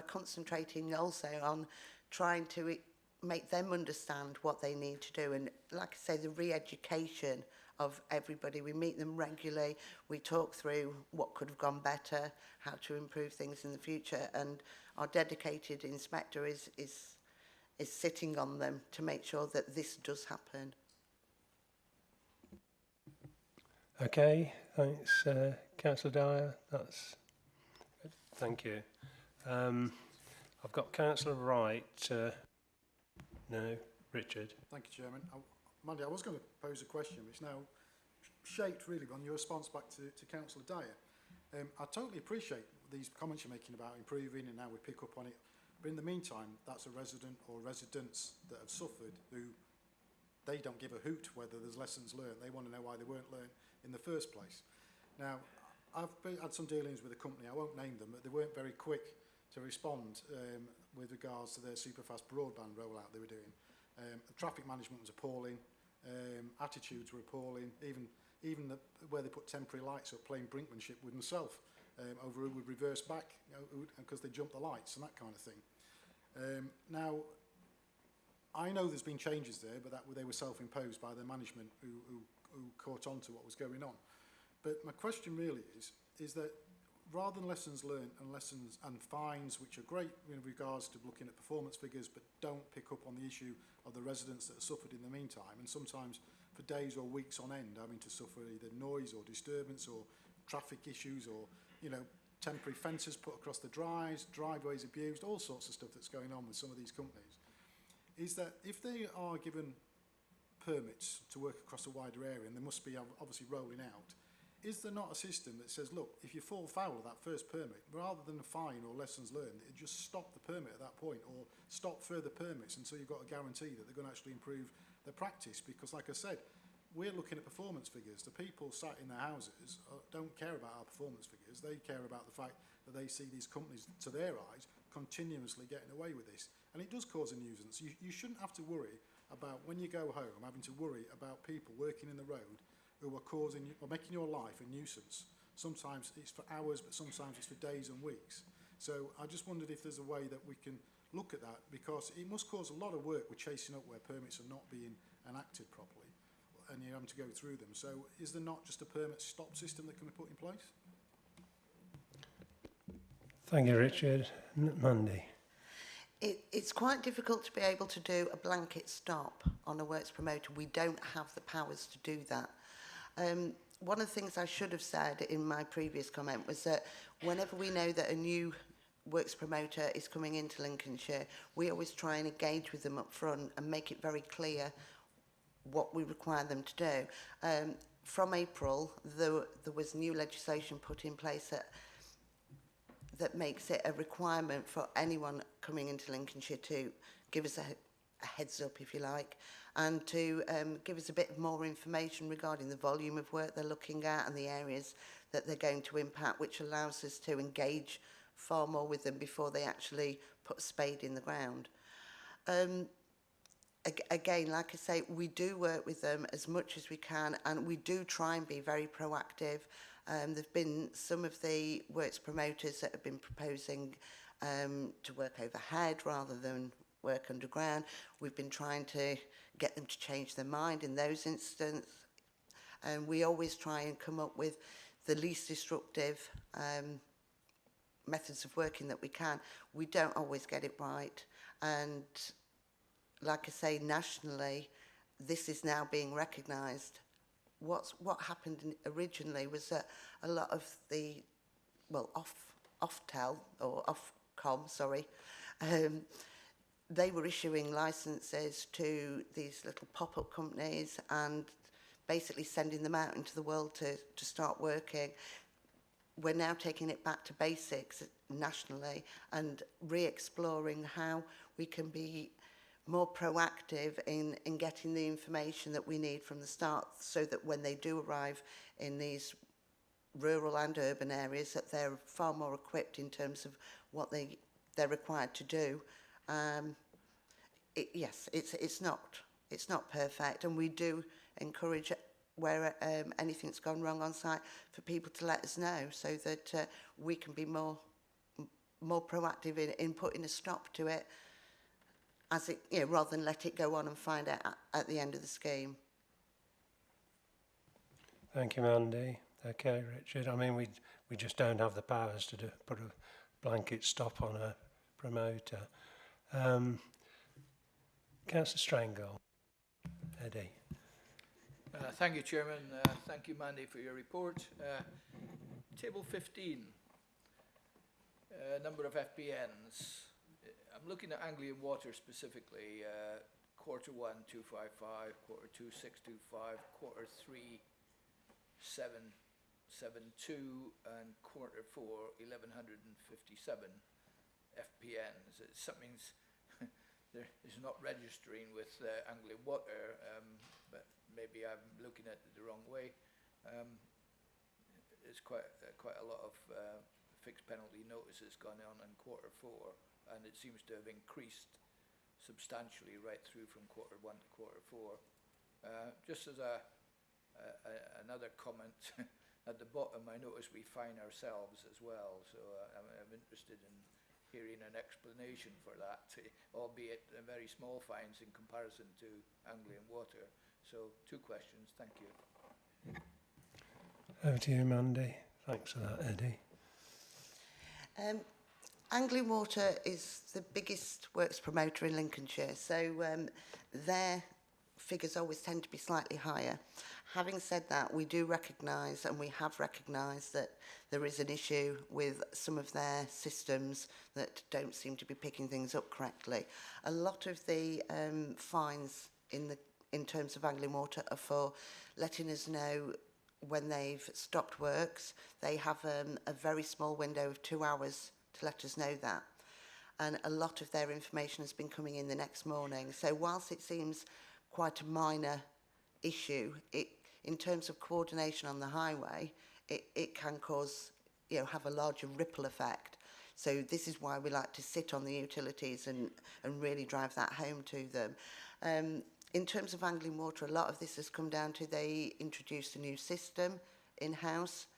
concentrating also on trying to make them understand what they need to do. And like I say, the re-education of everybody. We meet them regularly. We talk through what could have gone better, how to improve things in the future. And our dedicated inspector is sitting on them to make sure that this does happen. Okay, thanks, Councillor Dyer. That's good. Thank you. I've got Councillor Wright. No, Richard. Thank you, Chairman. Mandy, I was going to pose a question, which now shaped really on your response back to Councillor Dyer. I totally appreciate these comments you're making about improving and now we pick up on it. But in the meantime, that's a resident or residents that have suffered who they don't give a hoot whether there's lessons learned. They want to know why they weren't learned in the first place. Now, I've had some dealings with a company, I won't name them, but they weren't very quick to respond with regards to their superfast broadband rollout they were doing. The traffic management was appalling, attitudes were appalling, even where they put temporary lights up, playing brinkmanship with themselves over who would reverse back, because they jumped the lights and that kind of thing. Now, I know there's been changes there, but they were self-imposed by their management who caught on to what was going on. But my question really is that rather than lessons learned and lessons and fines, which are great in regards to looking at performance figures, but don't pick up on the issue of the residents that have suffered in the meantime, and sometimes for days or weeks on end having to suffer either noise or disturbance or traffic issues or, temporary fences put across the driveways abused, all sorts of stuff that's going on with some of these companies, is that if they are given permits to work across a wider area, and they must be obviously rolling out, is there not a system that says, look, if you fall foul of that first permit, rather than a fine or lessons learned, it just stop the permit at that point or stop further permits until you've got a guarantee that they're going to actually improve their practice? Because like I said, we're looking at performance figures. The people sat in their houses don't care about our performance figures. They care about the fact that they see these companies, to their eyes, continuously getting away with this. And it does cause a nuisance. You shouldn't have to worry about, when you go home, having to worry about people working in the road who are causing or making your life a nuisance. Sometimes it's for hours, but sometimes it's for days and weeks. So I just wondered if there's a way that we can look at that, because it must cause a lot of work with chasing up where permits are not being enacted properly and you're having to go through them. So is there not just a permit stop system that can be put in place? Thank you, Richard. Mandy. It's quite difficult to be able to do a blanket stop on a works promoter. We don't have the powers to do that. One of the things I should have said in my previous comment was that whenever we know that a new works promoter is coming into Lincolnshire, we always try and engage with them up front and make it very clear what we require them to do. From April, there was new legislation put in place that makes it a requirement for anyone coming into Lincolnshire to give us a heads up, if you like, and to give us a bit more information regarding the volume of work they're looking at and the areas that they're going to impact, which allows us to engage far more with them before they actually put a spade in the ground. Again, like I say, we do work with them as much as we can, and we do try and be very proactive. There have been some of the works promoters that have been proposing to work overhead rather than work underground. We've been trying to get them to change their mind in those instances. And we always try and come up with the least disruptive methods of working that we can. We don't always get it right. And like I say, nationally, this is now being recognised. What happened originally was that a lot of the, well, Ofcom, sorry, they were issuing licences to these little pop-up companies and basically sending them out into the world to start working. We're now taking it back to basics nationally and re-exploring how we can be more proactive in getting the information that we need from the start, so that when they do arrive in these rural and urban areas, that they're far more equipped in terms of what they're required to do. Yes, it's not perfect, and we do encourage where anything's gone wrong on site for people to let us know, so that we can be more proactive in putting a stop to it, as it, rather than let it go on and find out at the end of the scheme. Thank you, Mandy. Okay, Richard. I mean, we just don't have the powers to put a blanket stop on a promoter. Councillor Strangle. Eddie. Thank you, Chairman. Thank you, Mandy, for your report. Table 15, number of FPNs. I'm looking at Anglian Water specifically, quarter 1, 255, quarter 2, 625, quarter 3, 772, and quarter 4, 1157 FPNs. Something's is not registering with Anglian Water, but maybe I'm looking at it the wrong way. There's quite a lot of fixed penalty notices gone on in quarter 4. And it seems to have increased substantially right through from quarter 1 to quarter 4. Just as another comment, at the bottom I notice we fine ourselves as well, so I'm interested in hearing an explanation for that, albeit very small fines in comparison to Anglian Water. So 2 questions, thank you. Over to you, Mandy. Thanks for that, Eddie. Anglian Water is the biggest works promoter in Lincolnshire, so their figures always tend to be slightly higher. Having said that, we do recognise, and we have recognised, that there is an issue with some of their systems that don't seem to be picking things up correctly. A lot of the fines in terms of Anglian Water are for letting us know when they've stopped works. They have a very small window of 2 hours to let us know that, and a lot of their information has been coming in the next morning. So whilst it seems quite a minor issue, in terms of coordination on the highway, it can cause, have a larger ripple effect. So this is why we like to sit on the utilities and really drive that home to them. In terms of Anglian Water, a lot of this has come down to they introduced a new system in-house.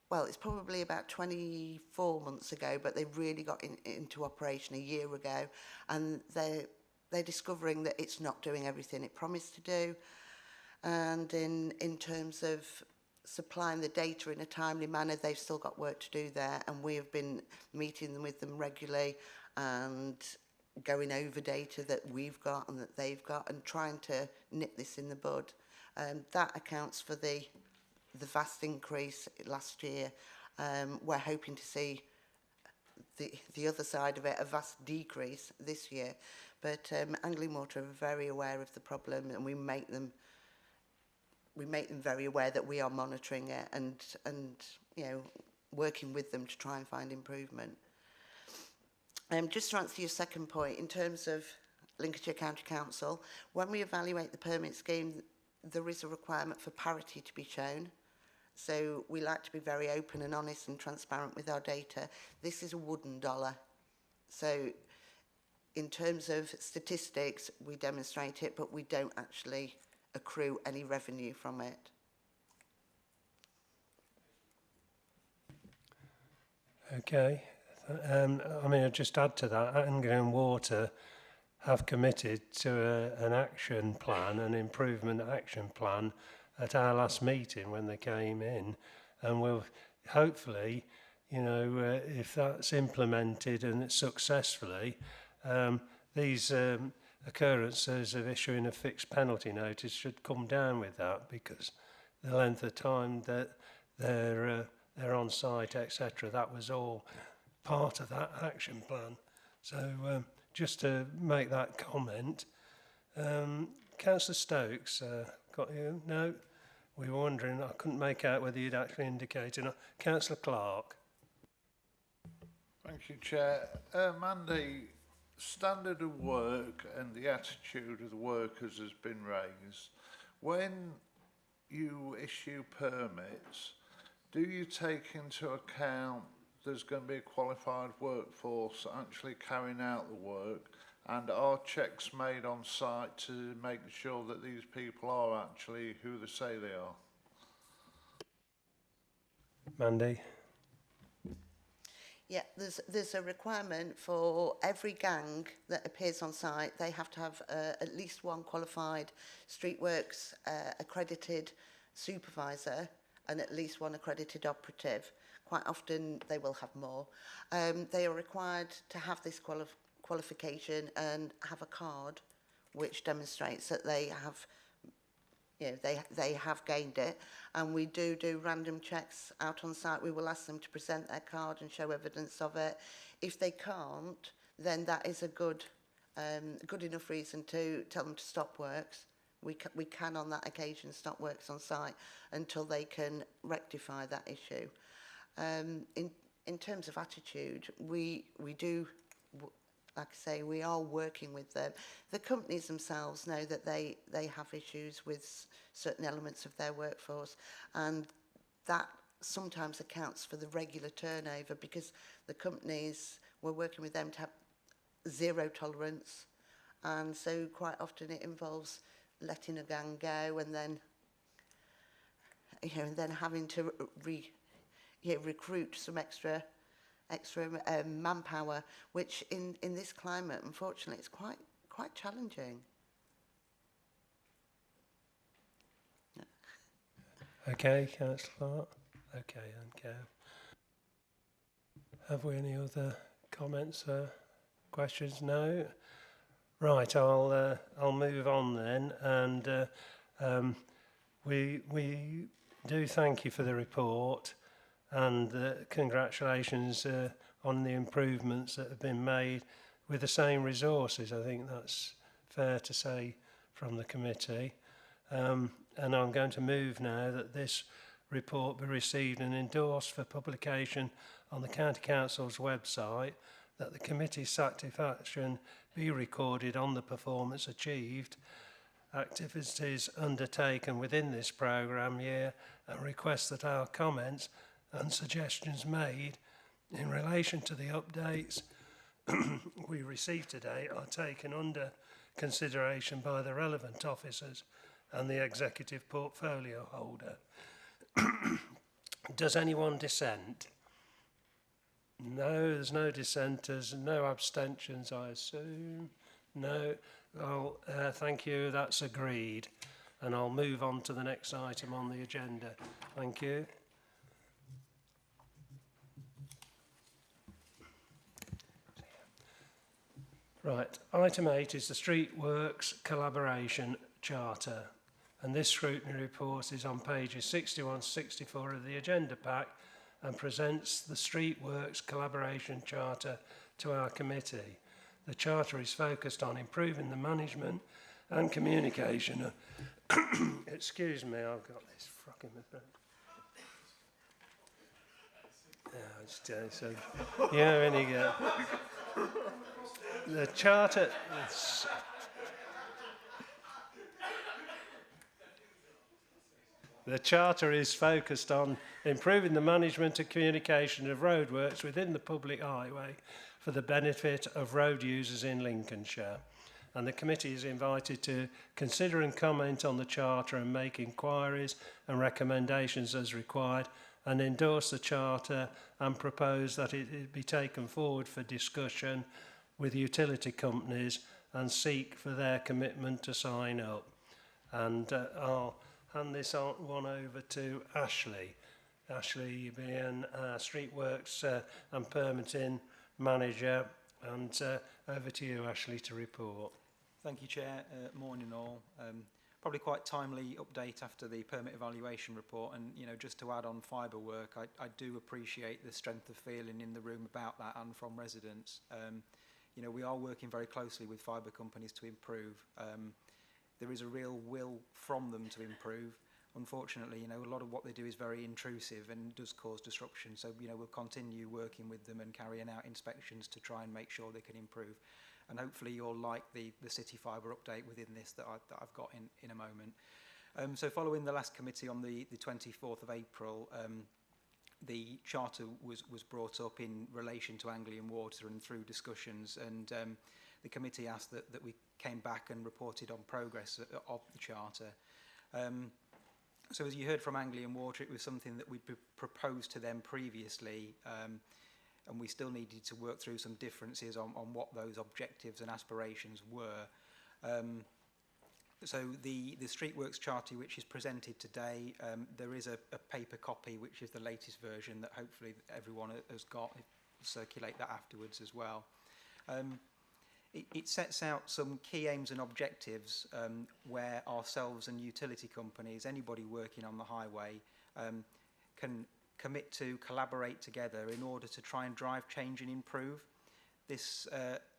well, it's probably about 24 months ago, but they really got into operation a year ago, and they're discovering that it's not doing everything it promised to do. And in terms of supplying the data in a timely manner, they've still got work to do there, and we have been meeting with them regularly and going over data that we've got and that they've got and trying to nip this in the bud. That accounts for the vast increase last year. We're hoping to see the other side of it, a vast decrease this year. But Angling Water are very aware of the problem, and we make them very aware that we are monitoring it and you know, working with them to try and find improvement. Just to answer your second point, in terms of Lincolnshire County Council, when we evaluate the permit scheme, there is a requirement for parity to be shown. So we like to be very open and honest and transparent with our data. This is a wooden dollar. So in terms of statistics, we demonstrate it, but we don't actually accrue any revenue from it. Okay. I mean, I'll just add to that, Angling Water have committed to an action plan, an improvement action plan at our last meeting when they came in, and we'll hopefully, you know, if that's implemented and successfully, these occurrences of issuing a fixed penalty notice should come down with that, because the length of time that they're on site, etc., that was all part of that action plan. So just to make that comment, Councillor Stokes, got you? No? We were wondering, I couldn't make out whether you'd actually indicated. Councillor Clark. Thank you, Chair. Mandy, standard of work and the attitude of the workers has been raised. When you issue permits, do you take into account there's going to be a qualified workforce actually carrying out the work, and are checks made on site to make sure that these people are actually who they say they are? Mandy? Yeah, there's a requirement for every gang that appears on site. They have to have at least one qualified Streetworks accredited supervisor and at least one accredited operative. Quite often they will have more. They are required to have this qualification and have a card which demonstrates that they have, you know, they have gained it. And we do random checks out on site. We will ask them to present their card and show evidence of it. If they can't, then that is a good enough reason to tell them to stop works. We can on that occasion stop works on site until they can rectify that issue. In terms of attitude, we do, like I say, we are working with them. The companies themselves know that they have issues with certain elements of their workforce, and that sometimes accounts for the regular turnover, because the companies, we're working with them to have zero tolerance, and so quite often it involves letting a gang go and then, you know, and then having to recruit some extra manpower, which in this climate, unfortunately, it's quite challenging. Okay, Councillor. Okay, and Kev. Have we any other comments, questions? No. Right, I'll move on then, and we do thank you for the report, and congratulations on the improvements that have been made with the same resources. I think that's fair to say from the committee. And I'm going to move now that this report be received and endorsed for publication on the County Council's website, that the committee's satisfaction be recorded on the performance achieved, activities undertaken within this programme year, and request that our comments and suggestions made in relation to the updates we received today are taken under consideration by the relevant officers and the executive portfolio holder. Does anyone dissent? No, there's no dissenters, no abstentions, I assume. No. Well, thank you, that's agreed. And I'll move on to the next item on the agenda. Thank you. Right, item 8 is the Street Works Collaboration Charter. And this scrutiny report is on pages 61 to 64 of the agenda pack and presents the Street Works Collaboration Charter to our committee. The charter is focused on improving the management and communication. Excuse me, I've got this frog in my throat. Yeah, when you go. The charter. The charter is focused on improving the management and communication of roadworks within the public highway for the benefit of road users in Lincolnshire. And the committee is invited to consider and comment on the charter and make inquiries and recommendations as required, and endorse the charter and propose that it be taken forward for discussion with utility companies and seek for their commitment to sign up. And I'll hand this one over to Ashley. Ashley being Street Works and Permitting Manager. And over to you, Ashley, to report. Thank you, Chair. Morning all. Probably quite timely update after the permit evaluation report, and just to add on fibre work, I do appreciate the strength of feeling in the room about that and from residents. We are working very closely with fibre companies to improve. There is a real will from them to improve. Unfortunately, a lot of what they do is very intrusive and does cause disruption. So, we'll continue working with them and carrying out inspections to try and make sure they can improve. And hopefully you'll like the City Fibre update within this that I've got in a moment. So following the last committee on the 24th of April, the charter was brought up in relation to Anglian Water and through discussions, and the committee asked that we came back and reported on progress of the charter. So as you heard from Anglian Water, it was something that we proposed to them previously, and we still needed to work through some differences on what those objectives and aspirations were. So the Streetworks Charter, which is presented today, there is a paper copy, which is the latest version that hopefully everyone has got. We'll circulate that afterwards as well. It sets out some key aims and objectives where ourselves and utility companies, anybody working on the highway, can commit to collaborate together in order to try and drive change and improve. This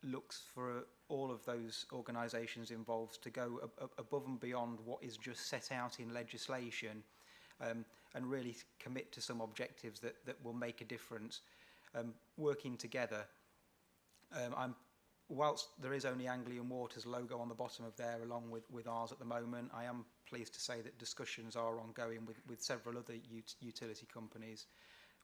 looks for all of those organisations involved to go above and beyond what is just set out in legislation, and really commit to some objectives that will make a difference, working together. Whilst there is only Anglian Water's logo on the bottom of there along with ours at the moment, I am pleased to say that discussions are ongoing with several other utility companies.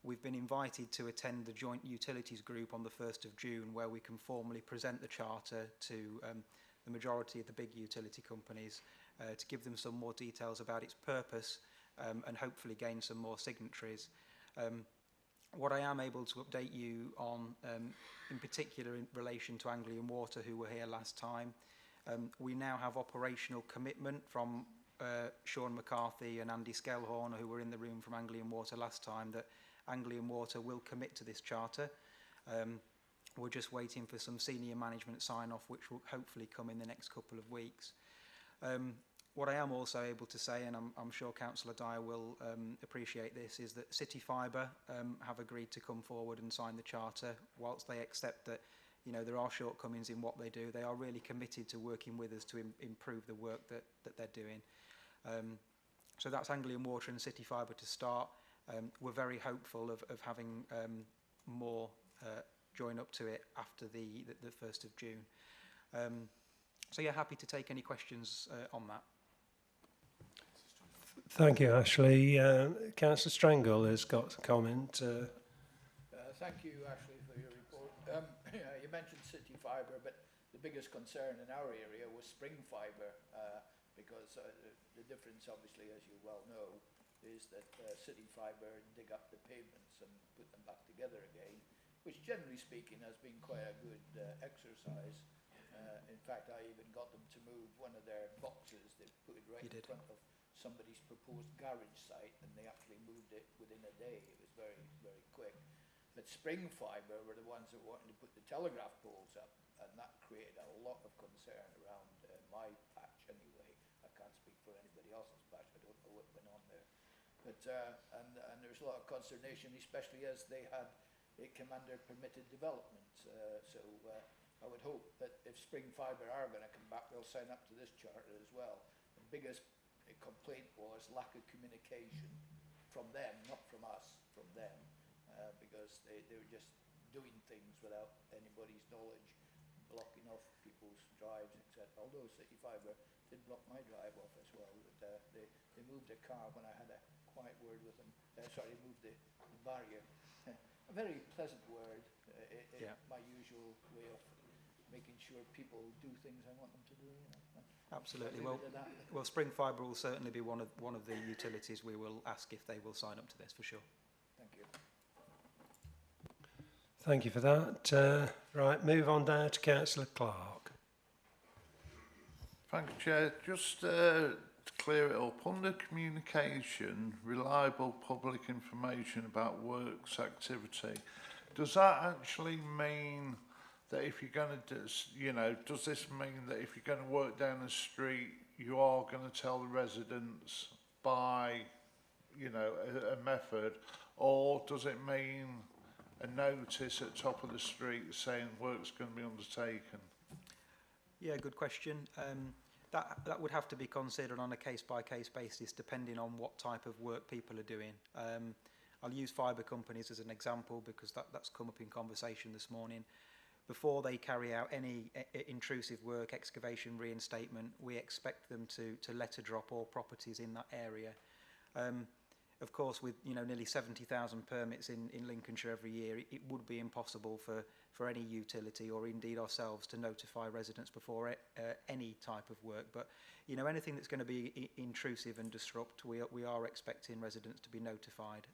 We've been invited to attend the Joint Utilities Group on the 1st of June, where we can formally present the charter to the majority of the big utility companies to give them some more details about its purpose and hopefully gain some more signatories. What I am able to update you on, in particular in relation to Anglian Water, who were here last time, we now have operational commitment from Sean McCarthy and Andy Skellhorn, who were in the room from Anglian Water last time, that Anglian Water will commit to this charter. We're just waiting for some senior management sign-off, which will hopefully come in the next couple of weeks. What I am also able to say, and I'm sure Councillor Dyer will appreciate this, is that City Fibre have agreed to come forward and sign the charter. Whilst they accept that there are shortcomings in what they do, they are really committed to working with us to improve the work that they're doing. So that's Anglian Water and City Fibre to start. We're very hopeful of having more join up to it after the 1st of June. So yeah, happy to take any questions on that. Thank you, Ashley. Councillor Strangle has got a comment. Thank you, Ashley, for your report. You mentioned City Fibre, but the biggest concern in our area was Spring Fibre, because the difference, obviously, as you well know, is that Spring Fibre, they have a 200 metre line, whereas City Fibre have a 100 metre line. And is that City Fibre dig up the pavements and put them back together again, which generally speaking has been quite a good exercise. In fact, I even got them to move one of their boxes. They put it right in front of somebody's proposed garage site, and they actually moved it within a day. It was very, very quick. But Spring Fibre were the ones that wanted to put the telegraph poles up, and that created a lot of concern around my patch anyway. I can't speak for anybody else's patch. I don't know what went on there. But and there was a lot of consternation, especially as they came under permitted development. I would hope that if Spring Fibre are going to come back, they'll sign up to this charter as well. The biggest complaint was lack of communication from them, not from us, from them, because they were just doing things without anybody's knowledge, blocking off people's drives, etc. Although City Fibre did block my drive off as well. But, they moved a car when I had a quiet word with them. Sorry, they moved the barrier. A very pleasant word, my usual way of making sure people do things I want them to do. You know. Absolutely. Well, Spring Fibre will certainly be one of the utilities we will ask if they will sign up to this for sure. Thank you. Thank you for that. Right, move on down to Councillor Clark. Thank you, Chair. Just to clear it up, under communication, reliable public information about works activity, does that actually mean that if you're going to do, does this mean that if you're going to work down the street, you are going to tell the residents by, a method, or does it mean a notice at the top of the street saying work's going to be undertaken? Yeah, good question. That would have to be considered on a case-by-case basis, depending on what type of work people are doing. I'll use fibre companies as an example because that's come up in conversation this morning. Before they carry out any intrusive work, excavation, reinstatement, we expect them to letter drop all properties in that area. Of course, with nearly 70,000 permits in Lincolnshire every year, it would be impossible for any utility or indeed ourselves to notify residents before any type of work. But anything that's going to be intrusive and disrupt, we are expecting residents to be notified.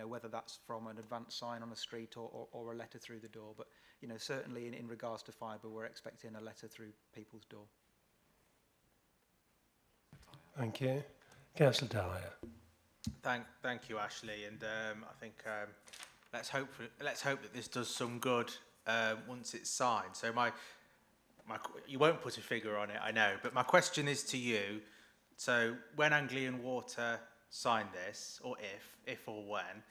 Whether that's from an advanced sign on a street or a letter through the door. But certainly in regards to fibre, we're expecting a letter through people's door. Thank you, Councillor Dyer. Thank you, Ashley, and I think let's hope that this does some good once it's signed. So you won't put a figure on it, I know, but my question is to you. So when Anglian Water sign this, or if or when,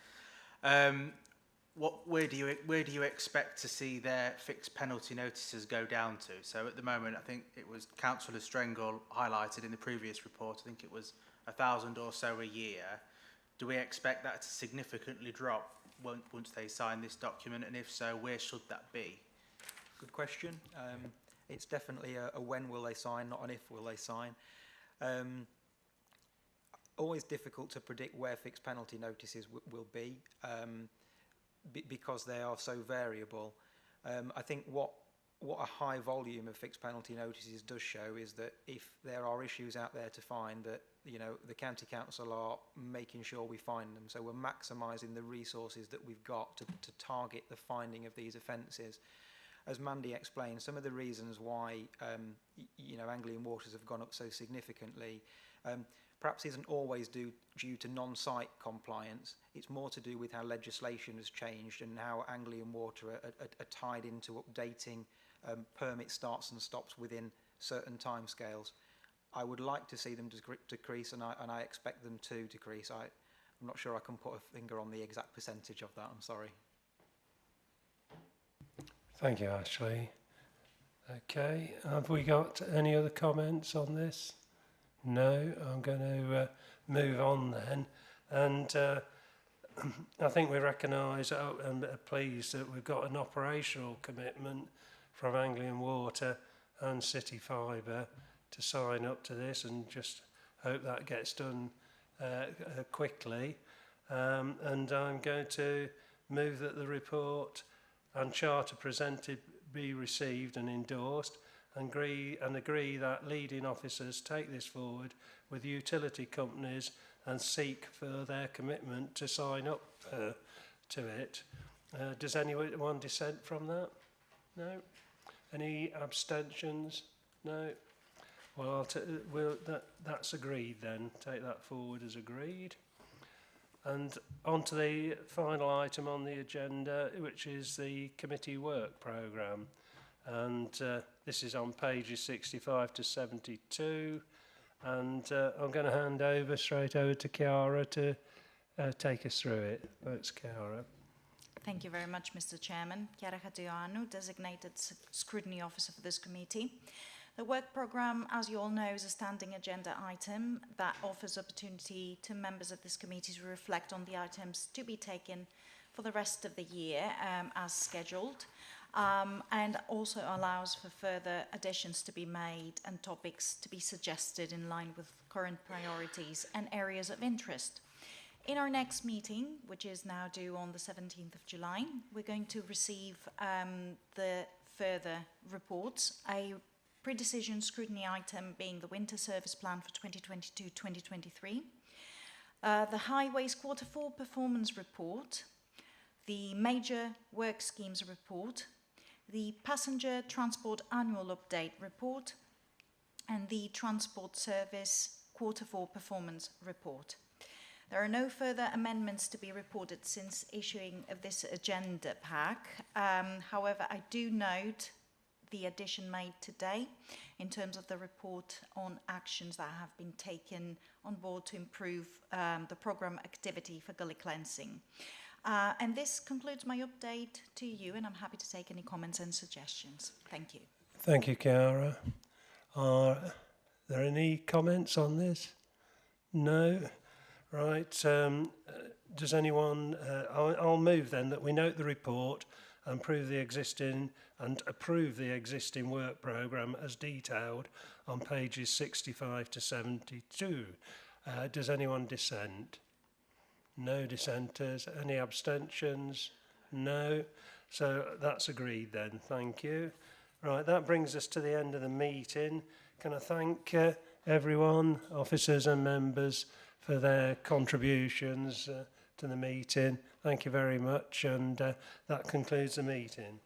where do you expect to see their fixed penalty notices go down to? So at the moment, I think it was Councillor Strengle highlighted in the previous report. I think it was 1,000 or so a year. Do we expect that to significantly drop once they sign this document, and if so, where should that be? Good question. It's definitely a when will they sign, not an if will they sign. Always difficult to predict where fixed penalty notices will be because they are so variable. I think what a high volume of fixed penalty notices does show is that if there are issues out there to find, that the county council are making sure we find them. So we're maximising the resources that we've got to target the finding of these offences. As Mandy explained, some of the reasons why Anglian Waters have gone up so significantly perhaps isn't always due to non-site compliance. It's more to do with how legislation has changed and how Anglian Water are tied into updating permit starts and stops within certain timescales. I would like to see them decrease, and I expect them to decrease. I'm not sure I can put a finger on the exact percentage of that. I'm sorry. Thank you, Ashley. Okay, have we got any other comments on this? No, I'm going to move on then. And I think we recognise and are pleased that we've got an operational commitment from Anglian Water and City Fibre to sign up to this, and just hope that gets done quickly. And I'm going to move that the report and charter presented be received and endorsed, and agree that leading officers take this forward with utility companies and seek for their commitment to sign up to it. Does anyone dissent from that? No? Any abstentions? No? Well, that's agreed then. Take that forward as agreed. And on to the final item on the agenda, which is the committee work programme. And this is on pages 65 to 72. And I'm going to hand straight over to Chiara to take us through it. Thanks, Chiara. Thank you very much, Mr. Chairman. Chiara Catioanu, designated Scrutiny Officer for this committee. The work programme, as you all know, is a standing agenda item that offers opportunity to members of this committee to reflect on the items to be taken for the rest of the year as scheduled, and also allows for further additions to be made and topics to be suggested in line with current priorities and areas of interest. In our next meeting, which is now due on the 17th of July, we're going to receive the further reports, a pre-decision scrutiny item being the winter service plan for 2022-2023, the Highways Quarter 4 performance report, the major work schemes report, the passenger transport annual update report, and the transport service Quarter 4 performance report. There are no further amendments to be reported since issuing of this agenda pack. However, I do note the addition made today in terms of the report on actions that have been taken on board to improve the programme activity for gully cleansing. And this concludes my update to you, and I'm happy to take any comments and suggestions. Thank you. Thank you, Chiara. Are there any comments on this? No? Right. Does anyone... I'll move then that we note the report and approve the existing work programme as detailed on pages 65 to 72. Does anyone dissent? No dissenters. Any abstentions? No. So that's agreed then. Thank you. Right, that brings us to the end of the meeting. Can I thank everyone, officers and members, for their contributions to the meeting. Thank you very much, and that concludes the meeting.